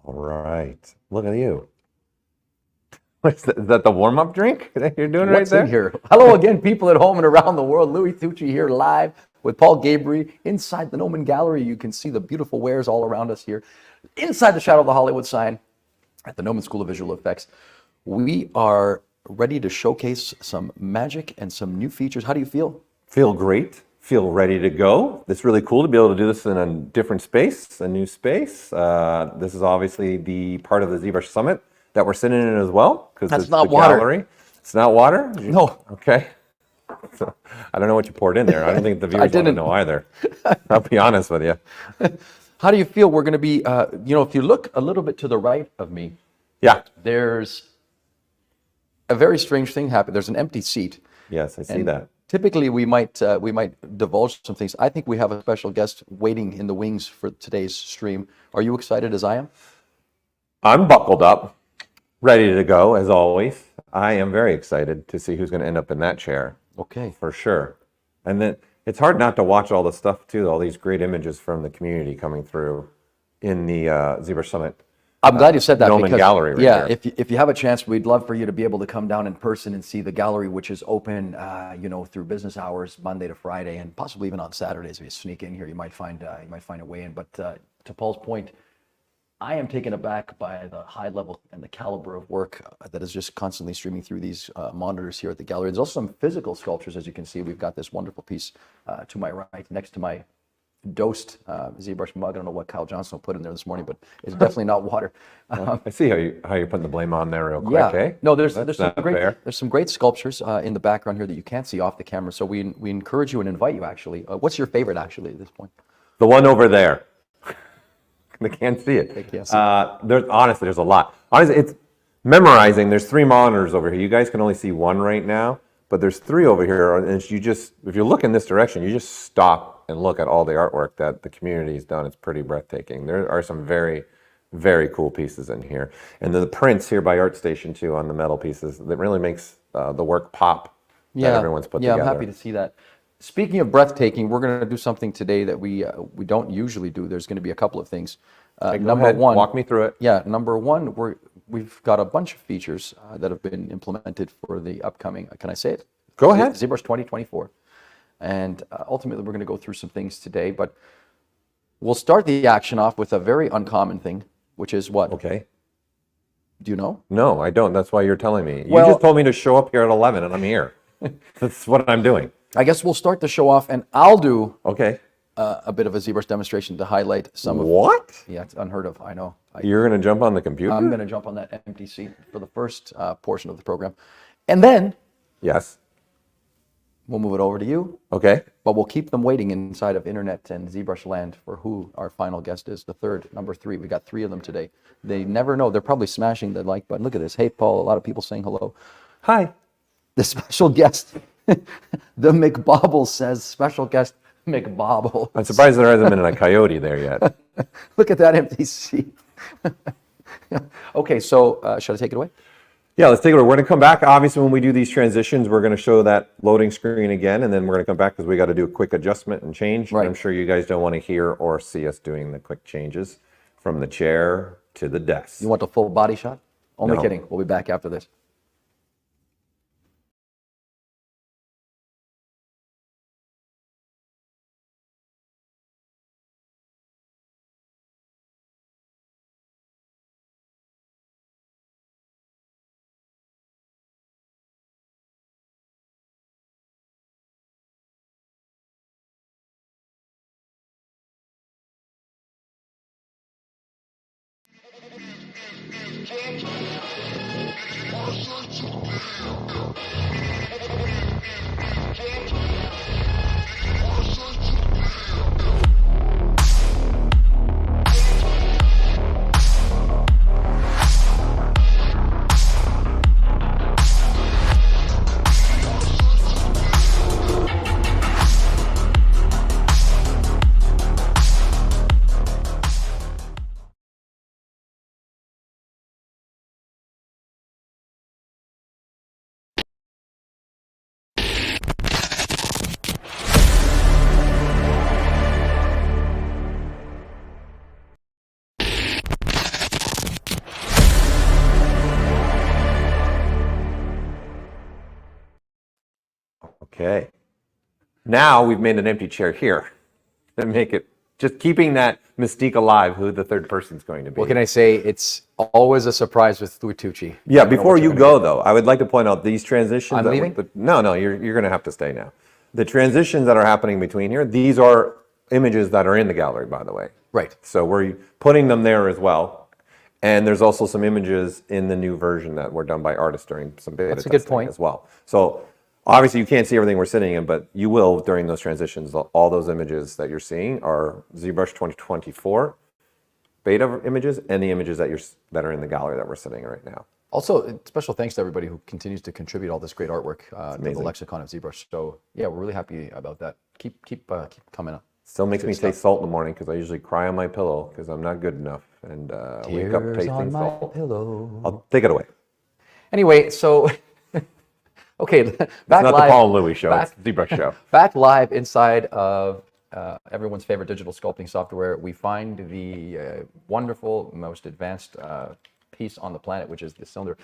All right. Look at you. Is that the warm-up drink that you're doing right there? What's in here? Hello again, people at home and around the world. Louis Tucci here live with Paul Gabry inside the Noman Gallery. You can see the beautiful wares all around us here. Inside the shadow of the Hollywood sign at the Noman School of Visual Effects. We are ready to showcase some magic and some new features. How do you feel? Feel great. Feel ready to go. It's really cool to be able to do this in a different space, a new space. This is obviously the part of the ZBrush Summit that we're sitting in as well, because That's it's not the water. gallery. It's not water? No. Okay. So, I don't know what you poured in there. I don't think the viewers want to didn't. know either. I'll be honest with you. How do you feel? We're going to be, if you look a little bit to the right of me, Yeah. there's a very strange thing happened. There's an empty seat. Yes, I see that. Typically, we might divulge some things. I think we have a special guest waiting in the wings for today's stream. Are you excited as I am? I'm buckled up, ready to go as always. I am very excited to see who's going to end up in that chair. Okay. For sure. And then it's hard not to watch all the stuff too, all these great images from the community coming through in the ZBrush Summit. I'm glad you said that. Noman because, Gallery right yeah, here. if you have a chance, we'd love for you to be able to come down in person and see the gallery, which is open, through business hours, Monday to Friday, and possibly even on Saturdays. If you sneak in here, you might find a way in. But to Paul's point, I am taken aback by the high level and the caliber of work that is just constantly streaming through these monitors here at the gallery. There's also some physical sculptures, as you can see. We've got this wonderful piece to my right, next to my dosed ZBrush mug. I don't know what Kyle Johnson put in there this morning, but it's definitely not water. I see how you're putting the blame on there real quick, Yeah. eh? No, there's That's some not great fair. there's some great sculptures in the background here that you can't see off the camera. So we encourage you and invite you actually. What's your favorite actually at this point? The one over there. They can't see it. They can't see it. There's a lot. Honestly, it's memorizing. There's 3 monitors over here. You guys can only see 1 right now, but there's 3 over here. And if you look in this direction, you just stop and look at all the artwork that the community has done. It's pretty breathtaking. There are some very, very cool pieces in here. And then the prints here by ArtStation too on the metal pieces that really makes the work pop that everyone's put together. I'm happy to see that. Speaking of breathtaking, we're going to do something today that we don't usually do. There's going to be a couple of things. Number one, walk me through it. Yeah, number one, we've got a bunch of features that have been implemented for the upcoming. Can I say it? Go ahead. ZBrush 2024, and ultimately we're going to go through some things today. But we'll start the action off with a very uncommon thing, which is what? Okay. Do you know? No, I don't. That's why you're telling me. Well- You just told me to show up here at 11, and I'm here. That's what I'm doing. I guess we'll start the show off, and I'll do Okay. a bit of a ZBrush demonstration to highlight some of. What? Yeah, it's unheard of. I know. You're going to jump on the computer? I'm going to jump on that empty seat for the first portion of the program, and then Yes. we'll move it over to you. Okay. But we'll keep them waiting inside of internet and ZBrush land for who our final guest is, the third, number 3. We got 3 of them today. They never know. They're probably smashing the like button. Look at this. Hey, Paul. A lot of people saying hello. Hi. The special guest, the McBobble says, special guest McBobble. I'm surprised there hasn't been a coyote there yet. Look at that empty seat. Okay, so should I take it away? Yeah, let's take it away. We're going to come back. Obviously, when we do these transitions, we're going to show that loading screen again, and then we're going to come back because we got to do a quick adjustment and change. Right. I'm sure you guys don't want to hear or see us doing the quick changes from the chair to the desk. You want a full body shot? Only No. kidding. We'll be back after this. Okay. Now we've made an empty chair here and make it just keeping that mystique alive, who the third person's going to be. What can I say? It's always a surprise with Tucci. Yeah, before you go, though, I would like to point out these transitions. I'm leaving? No, you're going to have to stay now. The transitions that are happening between here, these are images that are in the gallery, by the way. Right. So we're putting them there as well. And there's also some images in the new version that were done by artists during some beta That's a good testing point. as well. So obviously you can't see everything we're sitting in, but you will during those transitions. All those images that you're seeing are ZBrush 2024 beta images and the images that are in the gallery that we're sitting in right now. Also, special thanks to everybody who continues to contribute all this great artwork to the amazing. lexicon of ZBrush. So yeah, we're really happy about that. Keep coming up. Still makes me taste salt in the morning because I usually cry on my pillow because I'm not good enough and wake up Tears tasting on my salt. pillow. I'll take it away. Anyway, so okay, back It's not live. the Paul and Louis show, it's the ZBrush show. Back live inside of everyone's favorite digital sculpting software, we find the wonderful, most advanced piece on the planet, which is the cylinder.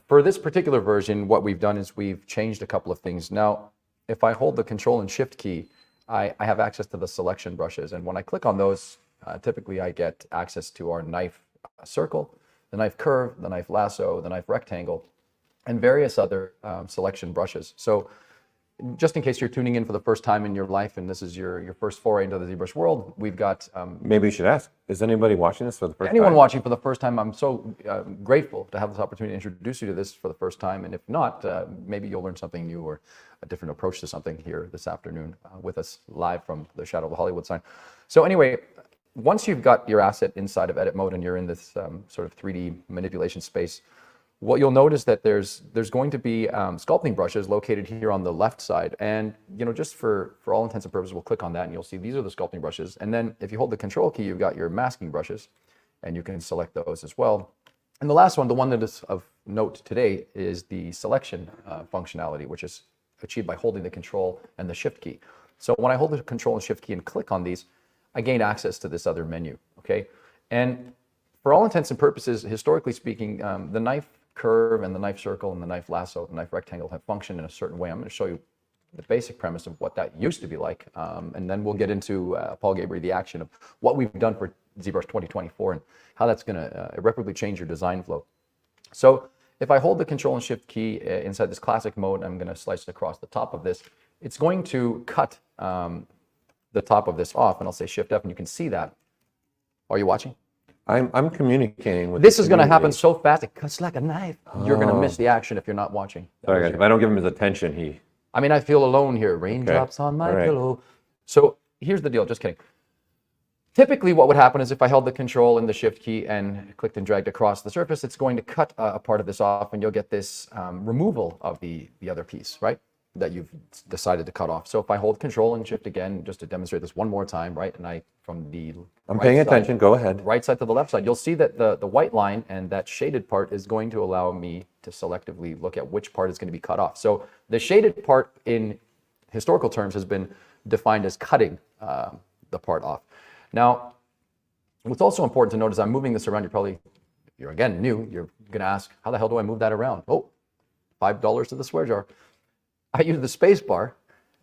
For this particular version, what we've done is we've changed a couple of things. Now, if I hold the Control and Shift key, I have access to the selection brushes. And when I click on those, typically I get access to our knife circle, the knife curve, the knife lasso, the knife rectangle, and various other selection brushes. So just in case you're tuning in for the first time in your life and this is your first foray into the ZBrush world, we've got... Maybe you should ask, is anybody watching this for the first time? anyone watching for the first time, I'm so grateful to have this opportunity to introduce you to this for the first time. And if not, maybe you'll learn something new or a different approach to something here this afternoon with us live from the Shadow of the Hollywood sign. So anyway, once you've got your asset inside of edit mode and you're in this sort of 3D manipulation space, what you'll notice that there's going to be sculpting brushes located here on the left side. And, you know, just for all intents and purposes, we'll click on that and you'll see these are the sculpting brushes. And then if you hold the Control key, you've got your masking brushes and you can select those as well. And the last one, the one that is of note today, is the selection functionality, which is achieved by holding the Control and the Shift key. So when I hold the Control and Shift key and click on these, I gain access to this other menu, okay? And for all intents and purposes, historically speaking, the knife curve and the knife circle and the knife lasso, the knife rectangle have functioned in a certain way. I'm going to show you the basic premise of what that used to be like, and then we'll get into Paul Gabriel, the action of what we've done for ZBrush 2024 and how that's going to irreparably change your design flow. So if I hold the Control and Shift key inside this classic mode, I'm going to slice across the top of this. It's going to cut the top of this off, and I'll say Shift F, and you can see that. Are you watching? I'm communicating with This the is going to happen community. so fast, it cuts like a knife. You're going to miss the action if you're not watching. Sorry guys, if I don't give him his attention, he... I mean, I feel alone here. Raindrops on my All right. pillow. So here's the deal. Just kidding. Typically, what would happen is if I held the Control and the Shift key and clicked and dragged across the surface, it's going to cut a part of this off, and you'll get this removal of the other piece, right, that you've decided to cut off. So if I hold Control and Shift again, just to demonstrate this one more time, right, and from the I'm paying attention, go ahead. right side to the left side, you'll see that the white line and that shaded part is going to allow me to selectively look at which part is going to be cut off. So the shaded part in historical terms has been defined as cutting the part off. Now, what's also important to note is I'm moving this around. If you're again new, you're going to ask, how the hell do I move that around? Oh, $5 to the swear jar. I use the space bar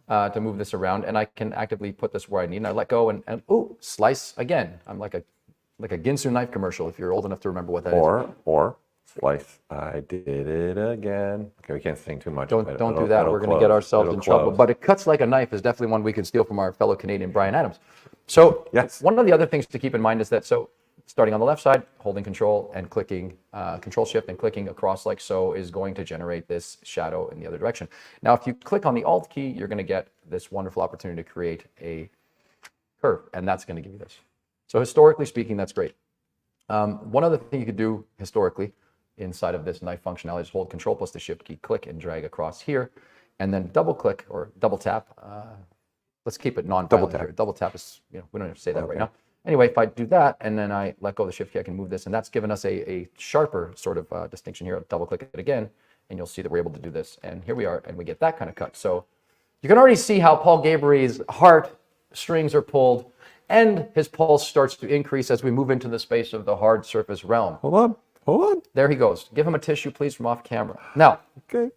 to move this around, and I can actively put this where I need, and I let go, and ooh, slice again. I'm like a Ginsu knife commercial, if you're old enough to remember what that is. Or slice. I did it again. Okay, we can't sing too much. Don't do that. We're going to get ourselves in trouble. But it cuts like a knife is definitely one we can steal from our fellow Canadian Brian Adams. So Yes. one of the other things to keep in mind is that, so starting on the left side, holding Control and clicking, Control Shift and clicking across like so is going to generate this shadow in the other direction. Now, if you click on the Alt key, you're going to get this wonderful opportunity to create a curve, and that's going to give you this. So historically speaking, that's great. One other thing you could do historically inside of this knife functionality is hold Control plus the Shift key, click and drag across here, and then double click or double tap. Let's keep it non-violent here. Double tap is, we don't have to say that right now. Anyway, if I do that and then I let go of the Shift key, I can move this, and that's given us a sharper sort of distinction here. I'll double click it again, and you'll see that we're able to do this. And here we are, and we get that kind of cut. So you can already see how Paul Gabriel's heart strings are pulled, and his pulse starts to increase as we move into the space of the hard surface realm. Hold on. There he goes. Give him a tissue, please, from off camera. Now, Okay.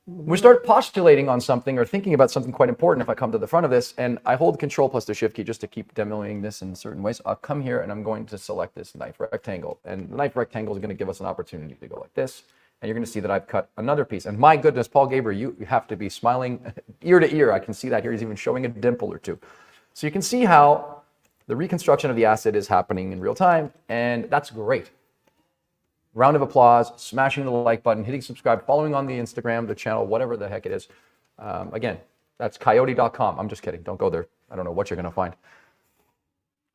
We start postulating on something or thinking about something quite important. If I come to the front of this and I hold Control plus the Shift key just to keep demoing this in certain ways, I'll come here and I'm going to select this knife rectangle. And the knife rectangle is going to give us an opportunity to go like this. And you're going to see that I've cut another piece. And my goodness, Paul Gabriel, you have to be smiling ear to ear. I can see that here. He's even showing a dimple or two. So you can see how the reconstruction of the asset is happening in real time. And that's great. Round of applause, smashing the like button, hitting subscribe, following on the Instagram, the channel, whatever the heck it is. Again, that's coyote.com. I'm just kidding. Don't go there. I don't know what you're going to find.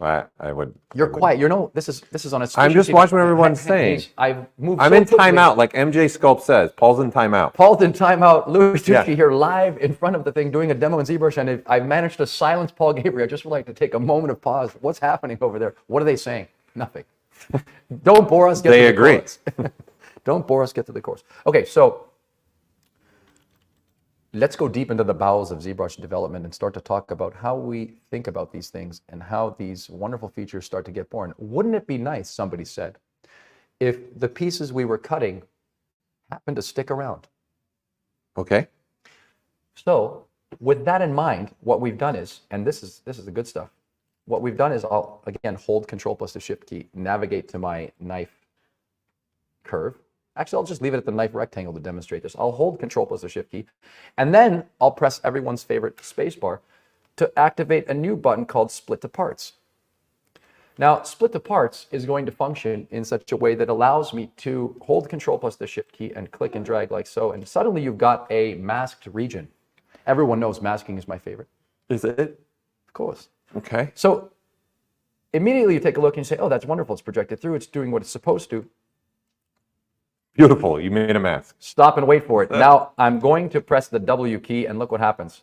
I would. You're quiet. This is on a. I'm just watching what everyone's saying. I've moved. I'm in timeout, like MJ Sculpt says. Paul's in timeout. Paul's in timeout. Louis Tucci here live in front of the thing doing a demo in ZBrush, and I've managed to silence Paul Gabriel. I just would like to take a moment of pause. What's happening over there? What are they saying? Nothing. Don't bore us. Get They to agree. The course. Don't bore us. Get to the course. Okay, so let's go deep into the bowels of ZBrush development and start to talk about how we think about these things and how these wonderful features start to get born. Wouldn't it be nice, somebody said, if the pieces we were cutting happened to stick around? Okay. So with that in mind, what we've done is, and this is the good stuff, what we've done is I'll, again, hold Control plus the Shift key, navigate to my knife curve. Actually, I'll just leave it at the knife rectangle to demonstrate this. I'll hold Control plus the Shift key, and then I'll press everyone's favorite spacebar to activate a new button called Split to Parts. Now, Split to Parts is going to function in such a way that allows me to hold Control plus the Shift key and click and drag like so, and suddenly you've got a masked region. Everyone knows masking is my favorite. Is it? Of course. Okay. So immediately you take a look and you say, oh, that's wonderful. It's projected through. It's doing what it's supposed to. Beautiful. You made a mask. Stop and wait for it. Now I'm going to press the W key and look what happens.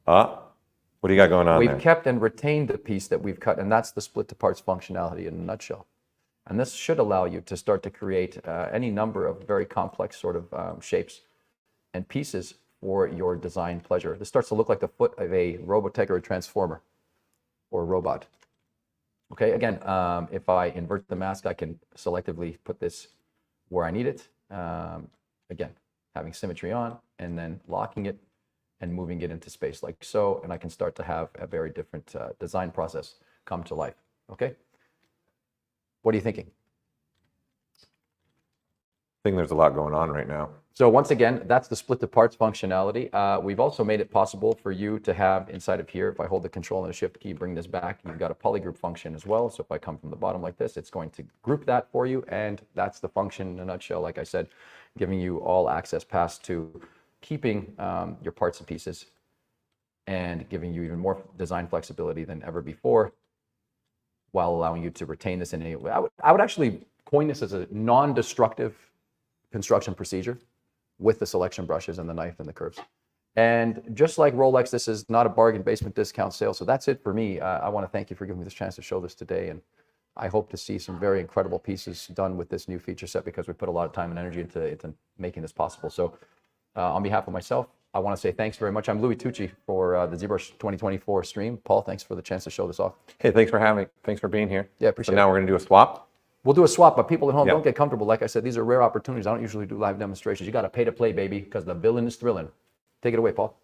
What do you got going on there? We've kept and retained the piece that we've cut, and that's the split to parts functionality in a nutshell. And this should allow you to start to create any number of very complex sort of shapes and pieces for your design pleasure. This starts to look like the foot of a Robotech or a Transformer or a robot. Okay, again, if I invert the mask, I can selectively put this where I need it. Again, having symmetry on and then locking it and moving it into space like so, and I can start to have a very different design process come to life. Okay, what are you thinking? I think there's a lot going on right now. So once again, that's the split to parts functionality. We've also made it possible for you to have inside of here, if I hold the Control and the Shift key, bring this back, you've got a polygroup function as well. So if I come from the bottom like this, it's going to group that for you. And that's the function in a nutshell, like I said, giving you all access pass to keeping your parts and pieces and giving you even more design flexibility than ever before, while allowing you to retain this in any way. I would actually coin this as a non-destructive construction procedure with the selection brushes and the knife and the curves. And just like Rolex, this is not a bargain basement discount sale. So that's it for me. I want to thank you for giving me this chance to show this today. And I hope to see some very incredible pieces done with this new feature set, because we put a lot of time and energy into making this possible. So on behalf of myself, I want to say thanks very much. I'm Louis Tucci for the ZBrush 2024 stream. Paul, thanks for the chance to show this off. Hey, thanks for being here. Yeah, appreciate it. So now we're going to do a swap. We'll do a swap, but people at home, Yeah. don't get comfortable. Like I said, these are rare opportunities. I don't usually do live demonstrations. You got to pay to play, baby, because the villain is thrilling. Take it away, Paul.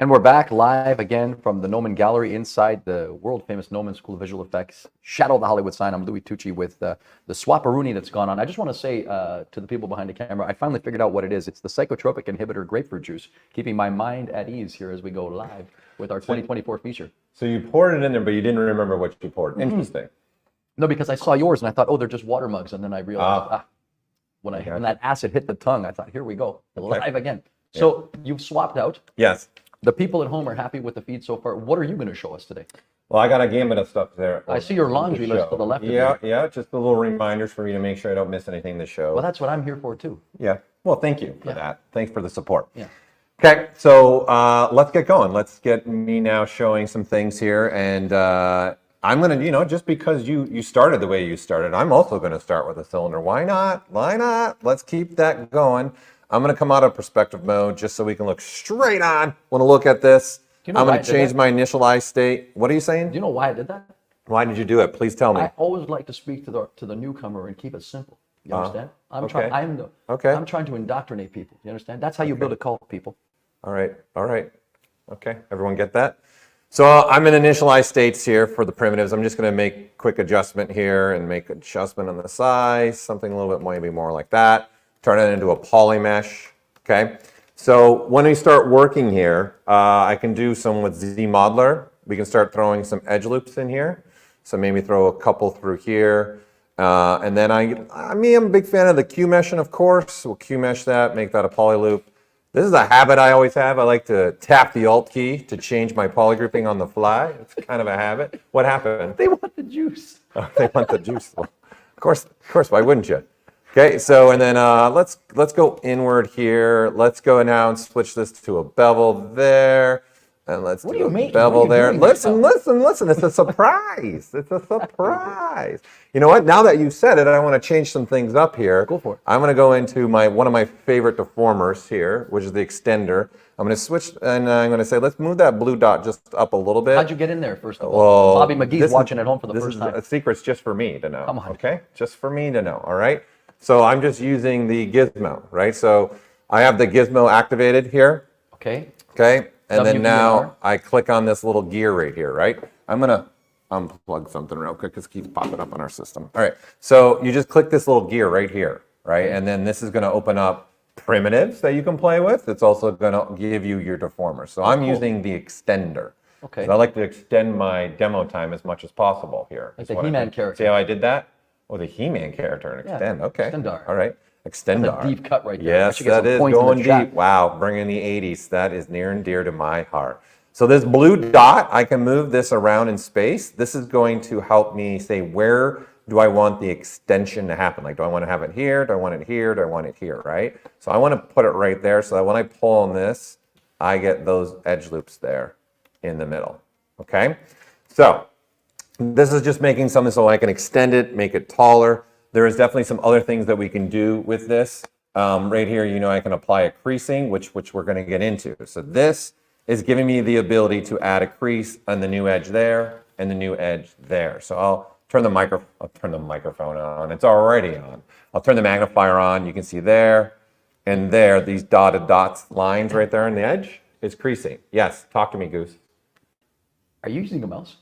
And we're back live again from the Noman Gallery inside the world-famous Noman School of Visual Effects, Shadow of the Hollywood Sign. I'm Louis Tucci with the swapperoonie that's gone on. I just want to say to the people behind the camera, I finally figured out what it is. It's the psychotropic inhibitor grapefruit juice, keeping my mind at ease here as we go live with our 2024 feature. So you poured it in there, but you didn't remember what you poured. Interesting. No, because I saw yours and I thought, oh, they're just water mugs. And then I realized, when that acid hit the tongue, I thought, here we go, live again. So you've swapped out. Yes. The people at home are happy with the feed so far. What are you going to show us today? Well, I got a gamut of stuff there. I see your laundry list to the left. Yeah, just the little reminders for me to make sure I don't miss anything to show. Well, that's what I'm here for too. Yeah. Well, thank you for that. Thanks for the support. Yeah. Okay, so let's get going. Let's get me now showing some things here, and I'm gonna, just because you started the way you started, I'm also gonna start with a cylinder. Why not? Why not? Let's keep that going. I'm going to come out of perspective mode just so we can look straight on when I look at this. I'm going to change my initialized state. What are you saying? Do you know why I did that? Why did you do it? Please tell me. I always like to speak to the newcomer and keep it simple. You understand? I'm trying to indoctrinate people. You understand? That's how you build a cult, people. All right. Okay, everyone get that? So I'm in initialized states here for the primitives. I'm just going to make quick adjustment here and make adjustment on the size, something a little bit maybe more like that. Turn it into a poly mesh, okay? So when we start working here, I can do some with ZModeler. We can start throwing some edge loops in here. So maybe throw a couple through here. And then I'm a big fan of the Q meshing, of course. We'll Q mesh that, make that a poly loop. This is a habit I always have. I like to tap the Alt key to change my polygrouping on the fly. It's kind of a habit. What happened? They want the juice. Oh, they want the juice. Well, of course, why wouldn't you? Okay, so and then let's go inward here. Let's go now and switch this to a bevel there. And let's do a bevel there. Listen. It's a surprise. It's a surprise. You know what? Now that you said it, I want to change some things up here. Go for it. I'm going to go into one of my favorite deformers here, which is the extender. I'm going to switch, and I'm going to say, let's move that blue dot just up a little bit. How'd you get in there, first of all? Well, Bobby McGee's watching at home for the first time. This is a secret's just for me to know. Come on. Okay? Just for me to know, all right? So I'm just using the gizmo, right? So I have the gizmo activated here. Okay. Okay. And then WPR. now I click on this little gear right here, right? I'm going to unplug something real quick because it keeps popping up on our system. All right. So you just click this little gear right here, right? And then this is going to open up primitives that you can play with. It's also going to give you your deformers. So I'm using the extender. Okay. So I like to extend my demo time as much as possible here. Like the He-Man character. See how I did that? Oh, the He-Man character and extend. Okay. Extendar. All right. Extendar. That's a deep cut right there. Yes, that is going deep. Wow, bringing the 80s. That is near and dear to my heart. So this blue dot, I can move this around in space. This is going to help me say, where do I want the extension to happen? Like, do I want to have it here? Do I want it here? Do I want it here, right? So I want to put it right there so that when I pull on this, I get those edge loops there in the middle, okay? So this is just making something so I can extend it, make it taller. There is definitely some other things that we can do with this. Right here, I can apply a creasing, which we're going to get into. So this is giving me the ability to add a crease on the new edge there and the new edge there. So I'll turn the microphone on. It's already on. I'll turn the magnifier on. You can see there and there, these dotted dots, lines right there on the edge is creasing. Yes, talk to me, Goose. Are you using a mouse?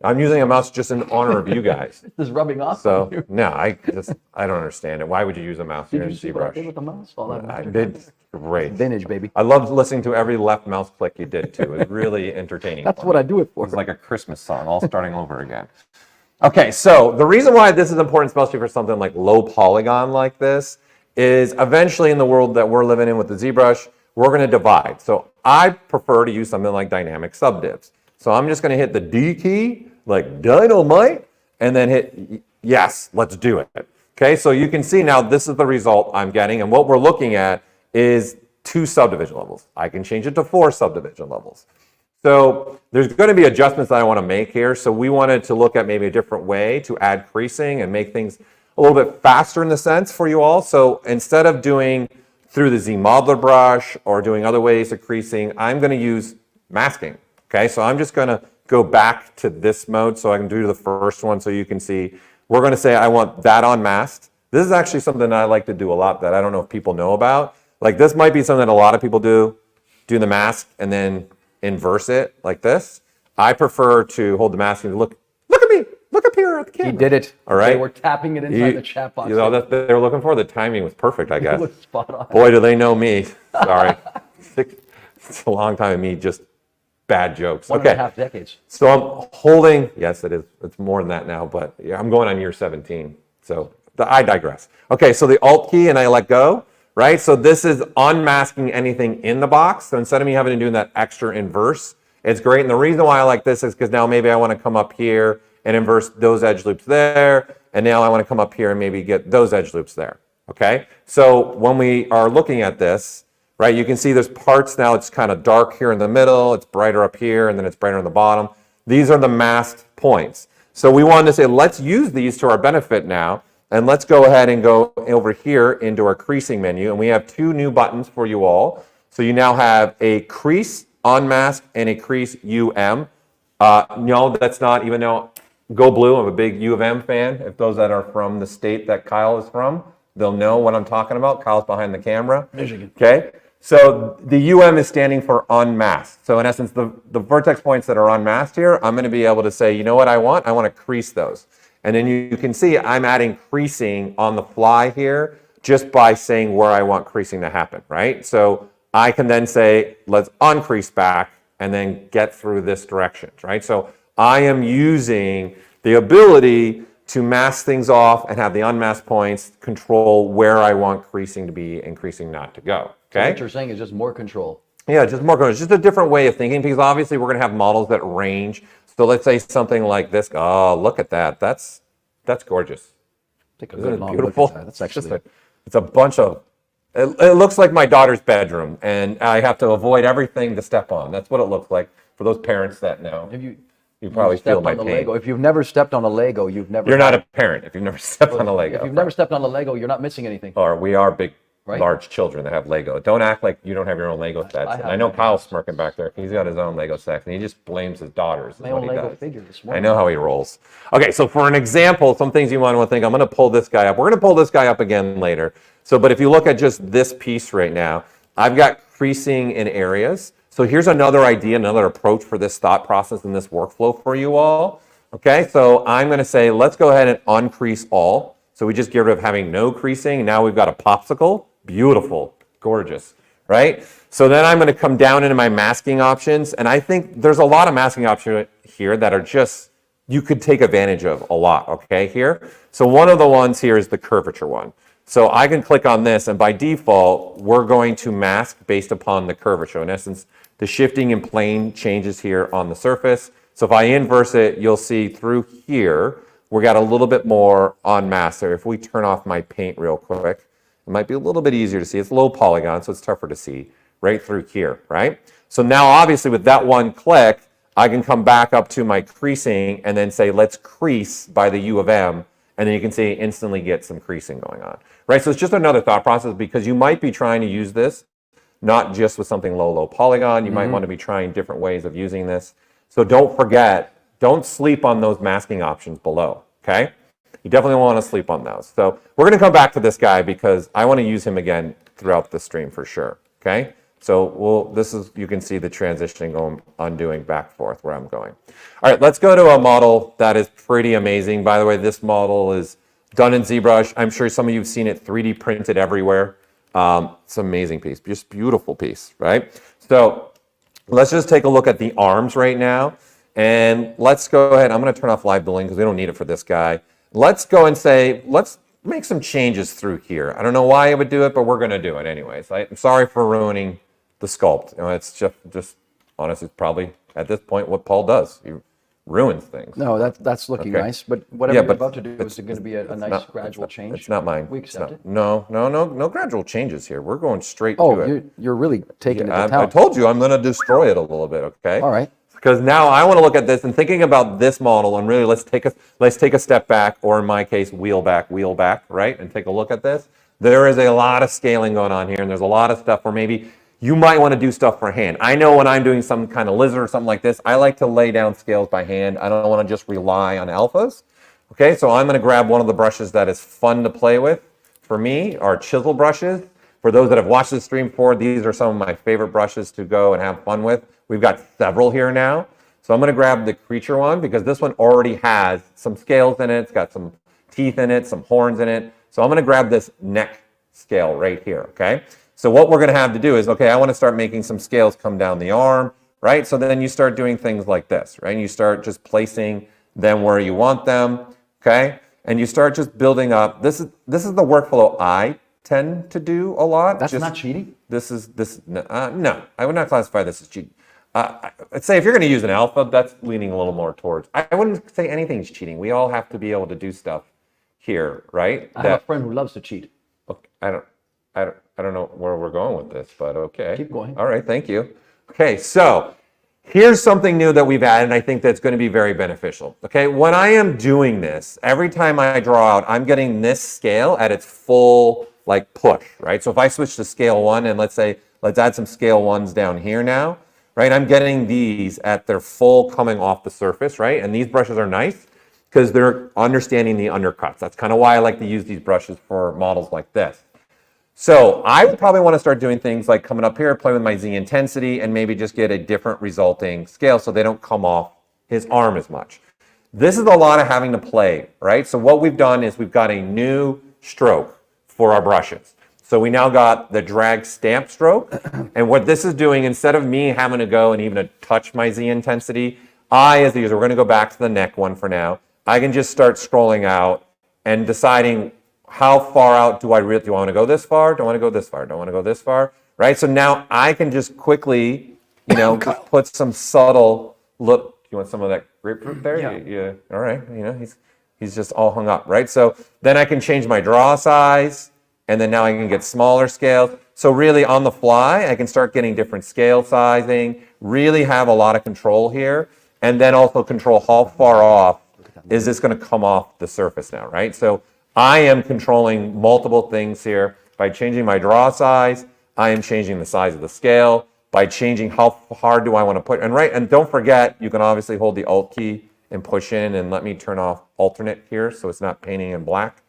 I'm using a mouse just in honor of you guys. This is rubbing off. So no, I don't understand it. Why would you use a mouse here in ZBrush? Did you see what I did with the mouse? I did great. Vintage, baby. I loved listening to every left mouse click you did too. It was really entertaining. That's what I do it for. It's like a Christmas song, all starting over again. Okay, so the reason why this is important, especially for something like low polygon like this, is eventually in the world that we're living in with the ZBrush, we're going to divide. So I prefer to use something like dynamic subdivs. So I'm just going to hit the D key, like dynamite, and then hit yes, let's do it. Okay, so you can see now this is the result I'm getting, and what we're looking at is 2 subdivision levels. I can change it to 4 subdivision levels. So there's going to be adjustments that I want to make here. So we wanted to look at maybe a different way to add creasing and make things a little bit faster in the sense for you all. So instead of doing through the ZModeler brush or doing other ways of creasing, I'm going to use masking. Okay, so I'm just going to go back to this mode so I can do the first one so you can see. We're going to say I want that unmasked. This is actually something that I like to do a lot that I don't know if people know about. Like this might be something that a lot of people do the mask and then inverse it like this. I prefer to hold the mask and look at me, look up here at the camera. He did it. All right. They were tapping it inside the chat box. You know, that they were looking for. The timing was perfect, I guess. It was spot on. Boy, do they know me. Sorry. It's a long time of me just bad jokes. 1.5 decades. So I'm holding, yes, it is. It's more than that now, but yeah, I'm going on year 17. So I digress. Okay, so the Alt key and I let go, right? So this is unmasking anything in the box. So instead of me having to do that extra inverse, it's great. And the reason why I like this is because now maybe I want to come up here and inverse those edge loops there. And now I want to come up here and maybe get those edge loops there. Okay, so when we are looking at this, right, you can see there's parts now, it's kind of dark here in the middle, it's brighter up here, and then it's brighter on the bottom. These are the masked points. So we wanted to say, let's use these to our benefit now, and let's go ahead and go over here into our creasing menu, and we have 2 new buttons for you all. So you now have a crease unmask and a crease UM. No, that's not, even though Go Blue, I'm a big U of M fan. If those that are from the state that Kyle is from, they'll know what I'm talking about. Kyle's behind the camera. Michigan. Okay. So the UM is standing for unmasked. So in essence, the vertex points that are unmasked here, I'm going to be able to say, you know what I want? I want to crease those. And then you can see I'm adding creasing on the fly here just by saying where I want creasing to happen, right? So I can then say, let's uncrease back and then get through this direction, right? So I am using the ability to mask things off and have the unmasked points control where I want creasing to be and creasing not to go. Okay. So what you're saying is just more control. Yeah, just more control. It's just a different way of thinking because obviously we're going to have models that range. So let's say something like this. Oh, look at that. That's gorgeous. Take a Isn't good it long beautiful? look at that. That's actually it's a bunch of. It looks like my daughter's bedroom, and I have to avoid everything to step on. That's what it looks like for those parents that know. You probably feel my pain. Lego. If you've never stepped on a Lego, you've never. You're not a parent if you've never stepped on a Lego. If you've never stepped on a Lego, you're not missing anything. Or we are big, right? Large children that have Lego. Don't act like you don't have your own Lego sets. I know Kyle's smirking back there. He's got his own Lego sets, and he just blames his daughters. My own Lego figure this morning. I know how he rolls. Okay, so for an example, some things you might want to think. I'm going to pull this guy up. We're going to pull this guy up again later. So, but if you look at just this piece right now, I've got creasing in areas. So here's another idea, another approach for this thought process and this workflow for you all. Okay, so I'm going to say, let's go ahead and uncrease all. So we just get rid of having no creasing. Now we've got a popsicle. Beautiful, gorgeous, right? So then I'm going to come down into my masking options. And I think there's a lot of masking options here that are just, you could take advantage of a lot, okay, here. So one of the ones here is the curvature one. So I can click on this, and by default, we're going to mask based upon the curvature. In essence, the shifting in plane changes here on the surface. So if I inverse it, you'll see through here, we got a little bit more on mask there. If we turn off my paint real quick, it might be a little bit easier to see. It's low polygon, so it's tougher to see right through here, right? So now obviously with that one click, I can come back up to my creasing and then say, let's crease by the U of M. And then you can see instantly get some creasing going on, right? So it's just another thought process because you might be trying to use this not just with something low polygon. You might want to be trying different ways of using this. So don't forget, don't sleep on those masking options below, okay? You definitely want to sleep on those. So we're going to come back to this guy because I want to use him again throughout the stream for sure, okay? So this is, you can see the transitioning going, undoing back and forth where I'm going. All right, let's go to a model that is pretty amazing. By the way, this model is done in ZBrush. I'm sure some of you have seen it 3D printed everywhere. It's an amazing piece, just beautiful piece, right? So let's just take a look at the arms right now. And let's go ahead. I'm going to turn off live building because we don't need it for this guy. Let's go and say, let's make some changes through here. I don't know why I would do it, but we're going to do it anyways. I'm sorry for ruining the sculpt. You know, it's just honestly, it's probably at this point what Paul does. He ruins things. No, that's looking nice. But whatever you're about to do is going to be a nice gradual change. It's not mine. We accept it. No gradual changes here. We're going straight to it. You're really taking it to town. I told you I'm going to destroy it a little bit. Okay. All right. Because now I want to look at this and thinking about this model and really let's take a step back, or in my case, wheel back, right? And take a look at this. There is a lot of scaling going on here, and there's a lot of stuff where maybe you might want to do stuff for hand. I know when I'm doing some kind of lizard or something like this, I like to lay down scales by hand. I don't want to just rely on alphas. Okay, so I'm going to grab one of the brushes that is fun to play with. For me, are chisel brushes. For those that have watched this stream before, these are some of my favorite brushes to go and have fun with. We've got several here now. So I'm going to grab the creature one because this one already has some scales in it. It's got some teeth in it, some horns in it. So I'm going to grab this neck scale right here, okay? So what we're going to have to do is, okay, I want to start making some scales come down the arm, right? So then you start doing things like this, right? And you start just placing them where you want them, okay? And you start just building up. This is the workflow I tend to do a lot. That's not cheating? No, I would not classify this as cheating. I'd say if you're going to use an alpha, that's leaning a little more towards. I wouldn't say anything's cheating. We all have to be able to do stuff here, right? I have a friend who loves to cheat. Okay, I don't know where we're going with this, but okay. Keep going. All right, thank you. Okay, so here's something new that we've added, and I think that's going to be very beneficial. Okay, when I am doing this, every time I draw out, I'm getting this scale at its full like push, right? So if I switch to scale 1, and let's add some scale 1s down here now, right? I'm getting these at their full coming off the surface, right? And these brushes are nice because they're understanding the undercuts. That's kind of why I like to use these brushes for models like this. So I would probably want to start doing things like coming up here, play with my Z intensity, and maybe just get a different resulting scale so they don't come off his arm as much. This is a lot of having to play, right? So what we've done is we've got a new stroke for our brushes. So we now got the drag stamp stroke. And what this is doing, instead of me having to go and even touch my Z intensity, as the user, we're going to go back to the neck one for now. I can just start scrolling out and deciding how far out do I want to go this far? Do I want to go this far? Do I want to go this far? Right? So now I can just quickly, put some subtle look. You want some of that grapefruit there? Yeah. All right. He's just all hung up, right? So then I can change my draw size, and then now I can get smaller scales. So really on the fly, I can start getting different scale sizing, really have a lot of control here, and then also control how far off is this going to come off the surface now, right? So I am controlling multiple things here. By changing my draw size, I am changing the size of the scale. By changing how hard do I want to put, and don't forget, you can obviously hold the Alt key and push in, and let me turn off alternate here so it's not painting in black,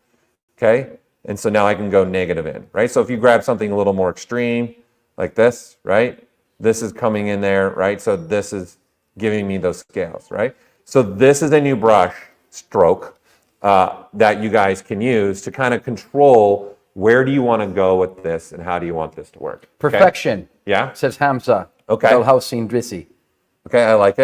okay? And so now I can go negative in, right? So if you grab something a little more extreme, like this, right? This is coming in there, right? So this is giving me those scales, right? So this is a new brush stroke that you guys can use to kind of control where do you want to go with this and how do you want this to work. Perfection. Okay? Yeah? Says Hamza. Okay. Housin Drissi. Okay, I like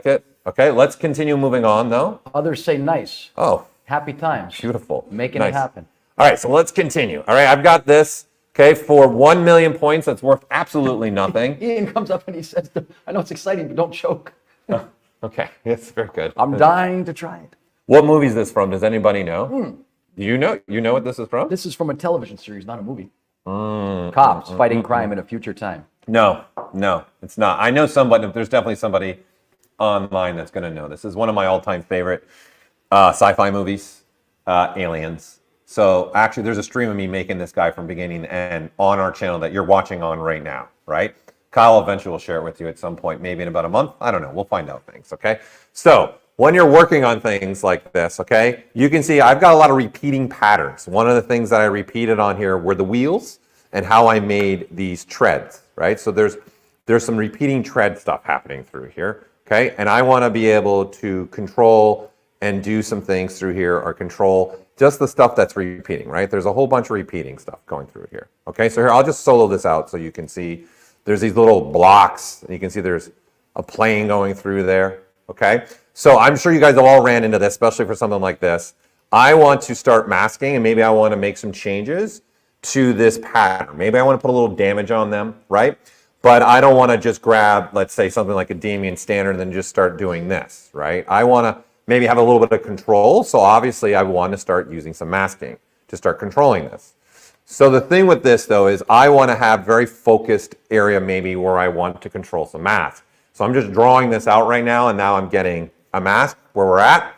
it. Okay, let's continue moving on though. Others say nice. Oh. Happy times. Beautiful. Making nice. it happen. All right, so let's continue. All right, I've got this, okay, for 1 million points. That's worth absolutely nothing. Ian comes up and he says, I know it's exciting, but don't choke. Oh, okay, yes, very good. I'm dying to try it. What movie is this from? Does anybody know? You know what this is from? This is from a television series, not a movie. Cops fighting crime in a future time. No, it's not. I know somebody, there's definitely somebody online that's going to know. This is one of my all-time favorite sci-fi movies, Aliens. So actually, there's a stream of me making this guy from beginning to end on our channel that you're watching on right now, right? Kyle eventually will share it with you at some point, maybe in about a month. I don't know. We'll find out things, okay? So when you're working on things like this, okay, you can see I've got a lot of repeating patterns. One of the things that I repeated on here were the wheels and how I made these treads, right? So there's some repeating tread stuff happening through here, okay? And I want to be able to control and do some things through here or control just the stuff that's repeating, right? There's a whole bunch of repeating stuff going through here, okay? So here, I'll just solo this out so you can see there's these little blocks, and you can see there's a plane going through there, okay? So I'm sure you guys have all ran into this, especially for something like this. I want to start masking, and maybe I want to make some changes to this pattern. Maybe I want to put a little damage on them, right? But I don't want to just grab, let's say, something like a Davidian standard and then just start doing this, right? I want to maybe have a little bit of control, so obviously I want to start using some masking to start controlling this. So the thing with this, though, is I want to have very focused area maybe where I want to control some mask. So I'm just drawing this out right now, and now I'm getting a mask where we're at.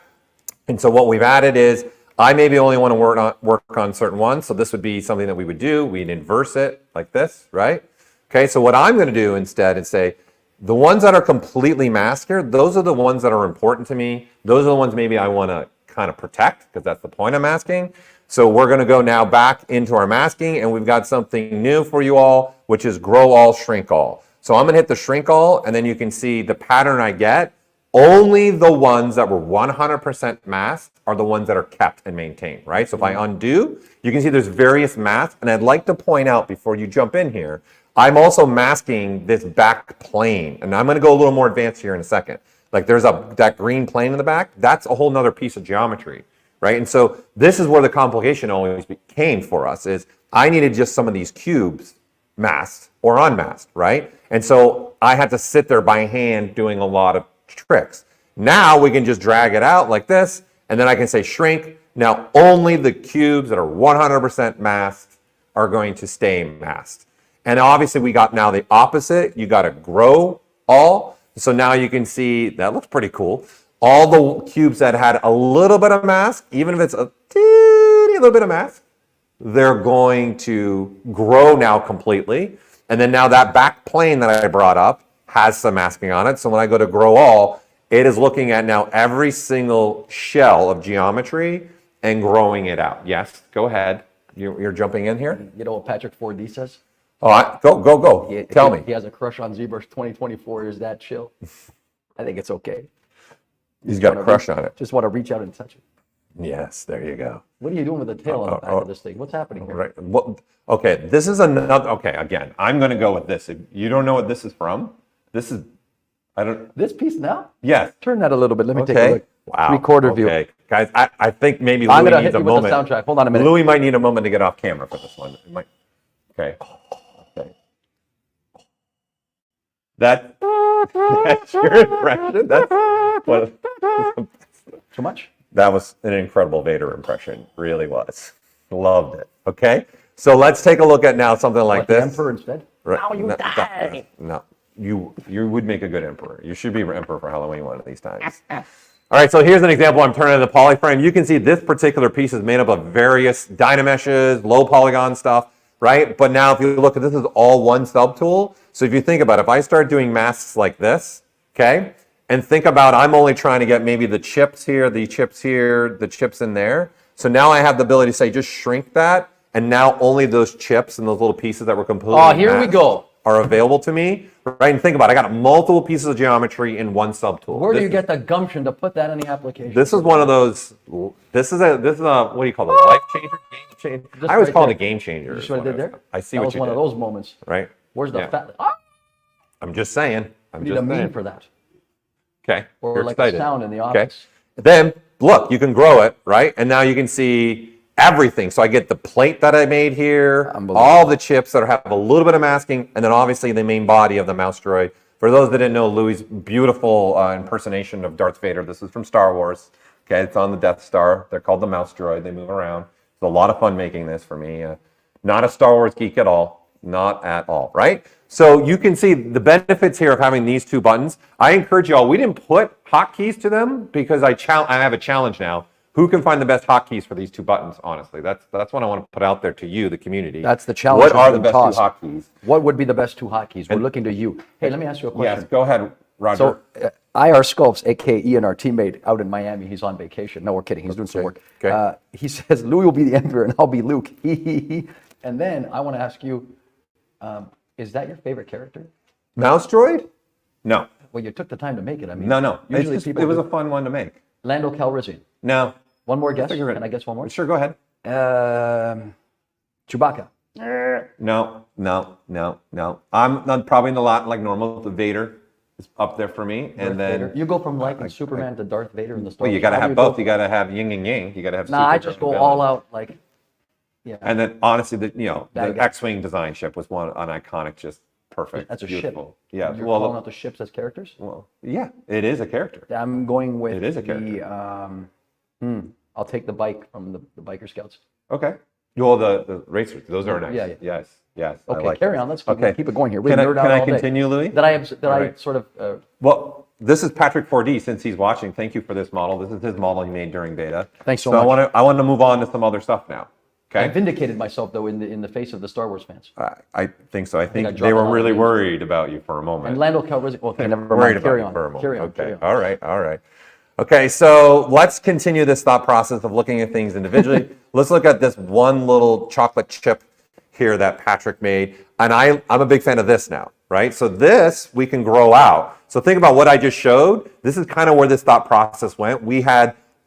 And so what we've added is I maybe only want to work on certain ones, so this would be something that we would do. We'd inverse it like this, right? Okay, so what I'm going to do instead is say, the ones that are completely masked here, those are the ones that are important to me. Those are the ones maybe I want to kind of protect because that's the point of masking. So we're going to go now back into our masking, and we've got something new for you all, which is grow all, shrink all. So I'm gonna hit the shrink all, and then you can see the pattern I get. Only the ones that were 100% masked are the ones that are kept and maintained, right? So if I undo, you can see there's various masks. And I'd like to point out before you jump in here, I'm also masking this back plane. And I'm gonna go a little more advanced here in a second. Like there's that green plane in the back, that's a whole nother piece of geometry, right? And so this is where the complication always came for us is I needed just some of these cubes masked or unmasked, right? And so I had to sit there by hand doing a lot of tricks. Now we can just drag it out like this, and then I can say shrink. Now only the cubes that are 100% masked are going to stay masked. And obviously we got now the opposite. You got to grow all. So now you can see that looks pretty cool. All the cubes that had a little bit of mask, even if it's a teeny little bit of mask, they're going to grow now completely. And then now that back plane that I brought up has some masking on it. So when I go to grow all, it is looking at now every single shell of geometry and growing it out. Yes, go ahead. You're jumping in here? You know what Patrick 4D says? Oh, go. Tell me. He has a crush on ZBrush 2024. Is that chill? I think it's okay. He's got a crush on it. Just want to reach out and touch it. Yes, there you go. What are you doing with the tail on the back of this thing? What's happening here? Right. Well, okay, this is another. Okay, again, I'm going to go with this. If you don't know what this is from, this is. I don't. This piece now? Yes. Turn that a little bit. Let me take a Okay. look. Wow. Three-quarter view. Okay, guys, I think maybe I'm Louis going to needs hit a you with moment. the soundtrack. Hold on a minute. Louis might need a moment to get off camera for this one. It might. Okay. Okay. That's your impression. That's what. Too much? That was an incredible Vader impression. Really was. Loved it. Okay. So let's take a look at now something like The this. Emperor instead? Right. Now you die. No. You would make a good emperor. You should be emperor for Halloween one of these times. All right, so here's an example. I'm turning the polyframe. You can see this particular piece is made up of various dynameshes, low polygon stuff, right? But now if you look at this, is all one subtool. So if you think about it, if I start doing masks like this, okay, and think about I'm only trying to get maybe the chips here, the chips here, the chips in there. So now I have the ability to say just shrink that, and now only those chips and those little pieces that were completely Oh, here we masked go. are available to me, right? And think about it, I got multiple pieces of geometry in one subtool. Where do This you is- get the gumption to put that in the application? This is one of those. This is a. What do you call it? Life changer, game changer. Just I always right call there. it a game changer. You is see what I what did there? I see that what was you one did. of those moments. Right. Where's the Yeah. fat? Ah! I'm just saying. I'm You need just a meme saying. for that. Okay. Or You're like excited. a sound in the Okay. office. Then look, you can grow it, right? And now you can see everything. So I get the plate that I made here, Unbelievable. all the chips that have a little bit of masking, and then obviously the main body of the mouse droid. For those that didn't know, Louis' beautiful impersonation of Darth Vader. This is from Star Wars. Okay, it's on the Death Star. They're called the mouse droid. They move around. It's a lot of fun making this for me. Not a Star Wars geek at all. Not at all, right? So you can see the benefits here of having these two buttons. I encourage y'all, we didn't put hotkeys to them because I have a challenge now. Who can find the best hotkeys for these two buttons, honestly? That's what I want to put out there to you, the community. That's the challenge. What are that's the being best two tossed. hotkeys? What would be the best two hotkeys? We're looking to you. Hey, let me ask you a question. Yes, go ahead, Roger. So, IR Sculpts, aka Ian, our teammate out in Miami, he's on vacation. No, we're kidding. He's doing some work. Okay. He says, Louis will be the Emperor and I'll be Luke. And then I want to ask you, is that your favorite character? Mouse droid? No. Well, you took the time to make it. I mean, No. Usually It was a fun one to make. Lando Calrissian. No. One more guess? Figure it. Can I guess one more? Sure, go ahead. Chewbacca. No. I'm not probably in the lot like normal. The Vader is up there for me, and Darth then Vader. You go from liking Superman to Darth Vader in the Star well, you Wars. got to How do have go both. You got to have yin and yang. You got to have. Nah, I superhero just go and all villain. out like, yeah. And then honestly, the Bad guy. X-wing design ship was an iconic, just perfect. That's a beautiful. ship. Yeah. You're calling out the ships as characters? Well, yeah, it is a character. I'm going with It is a character. the, I'll take the bike from the Biker Scouts. Okay. Well, the racers, those are nice. Yeah. Yes. I Okay, like carry those. on. Let's Okay. keep it going here. We Can I nerd out all day. continue, Louis? That I right. sort of Well, this is Patrick 4D. Since he's watching, thank you for this model. This is his model he made during beta. Thanks so I much. want to move on to some other stuff now. I Okay. vindicated myself though in the face of the Star Wars fans. I think so. I think I they dropped a were lot of really names. worried about you for a moment. And Lando Calrissian. Okay, never Worried mind. about Carry you on. for a moment. Carry on. Okay. Carry on. All right. Okay, so let's continue this thought process of looking at things individually. Let's look at this one little chocolate chip here that Patrick made. And I'm a big fan of this now. right? So this we can grow out. So think about what I just showed. This is kind of where this thought process went.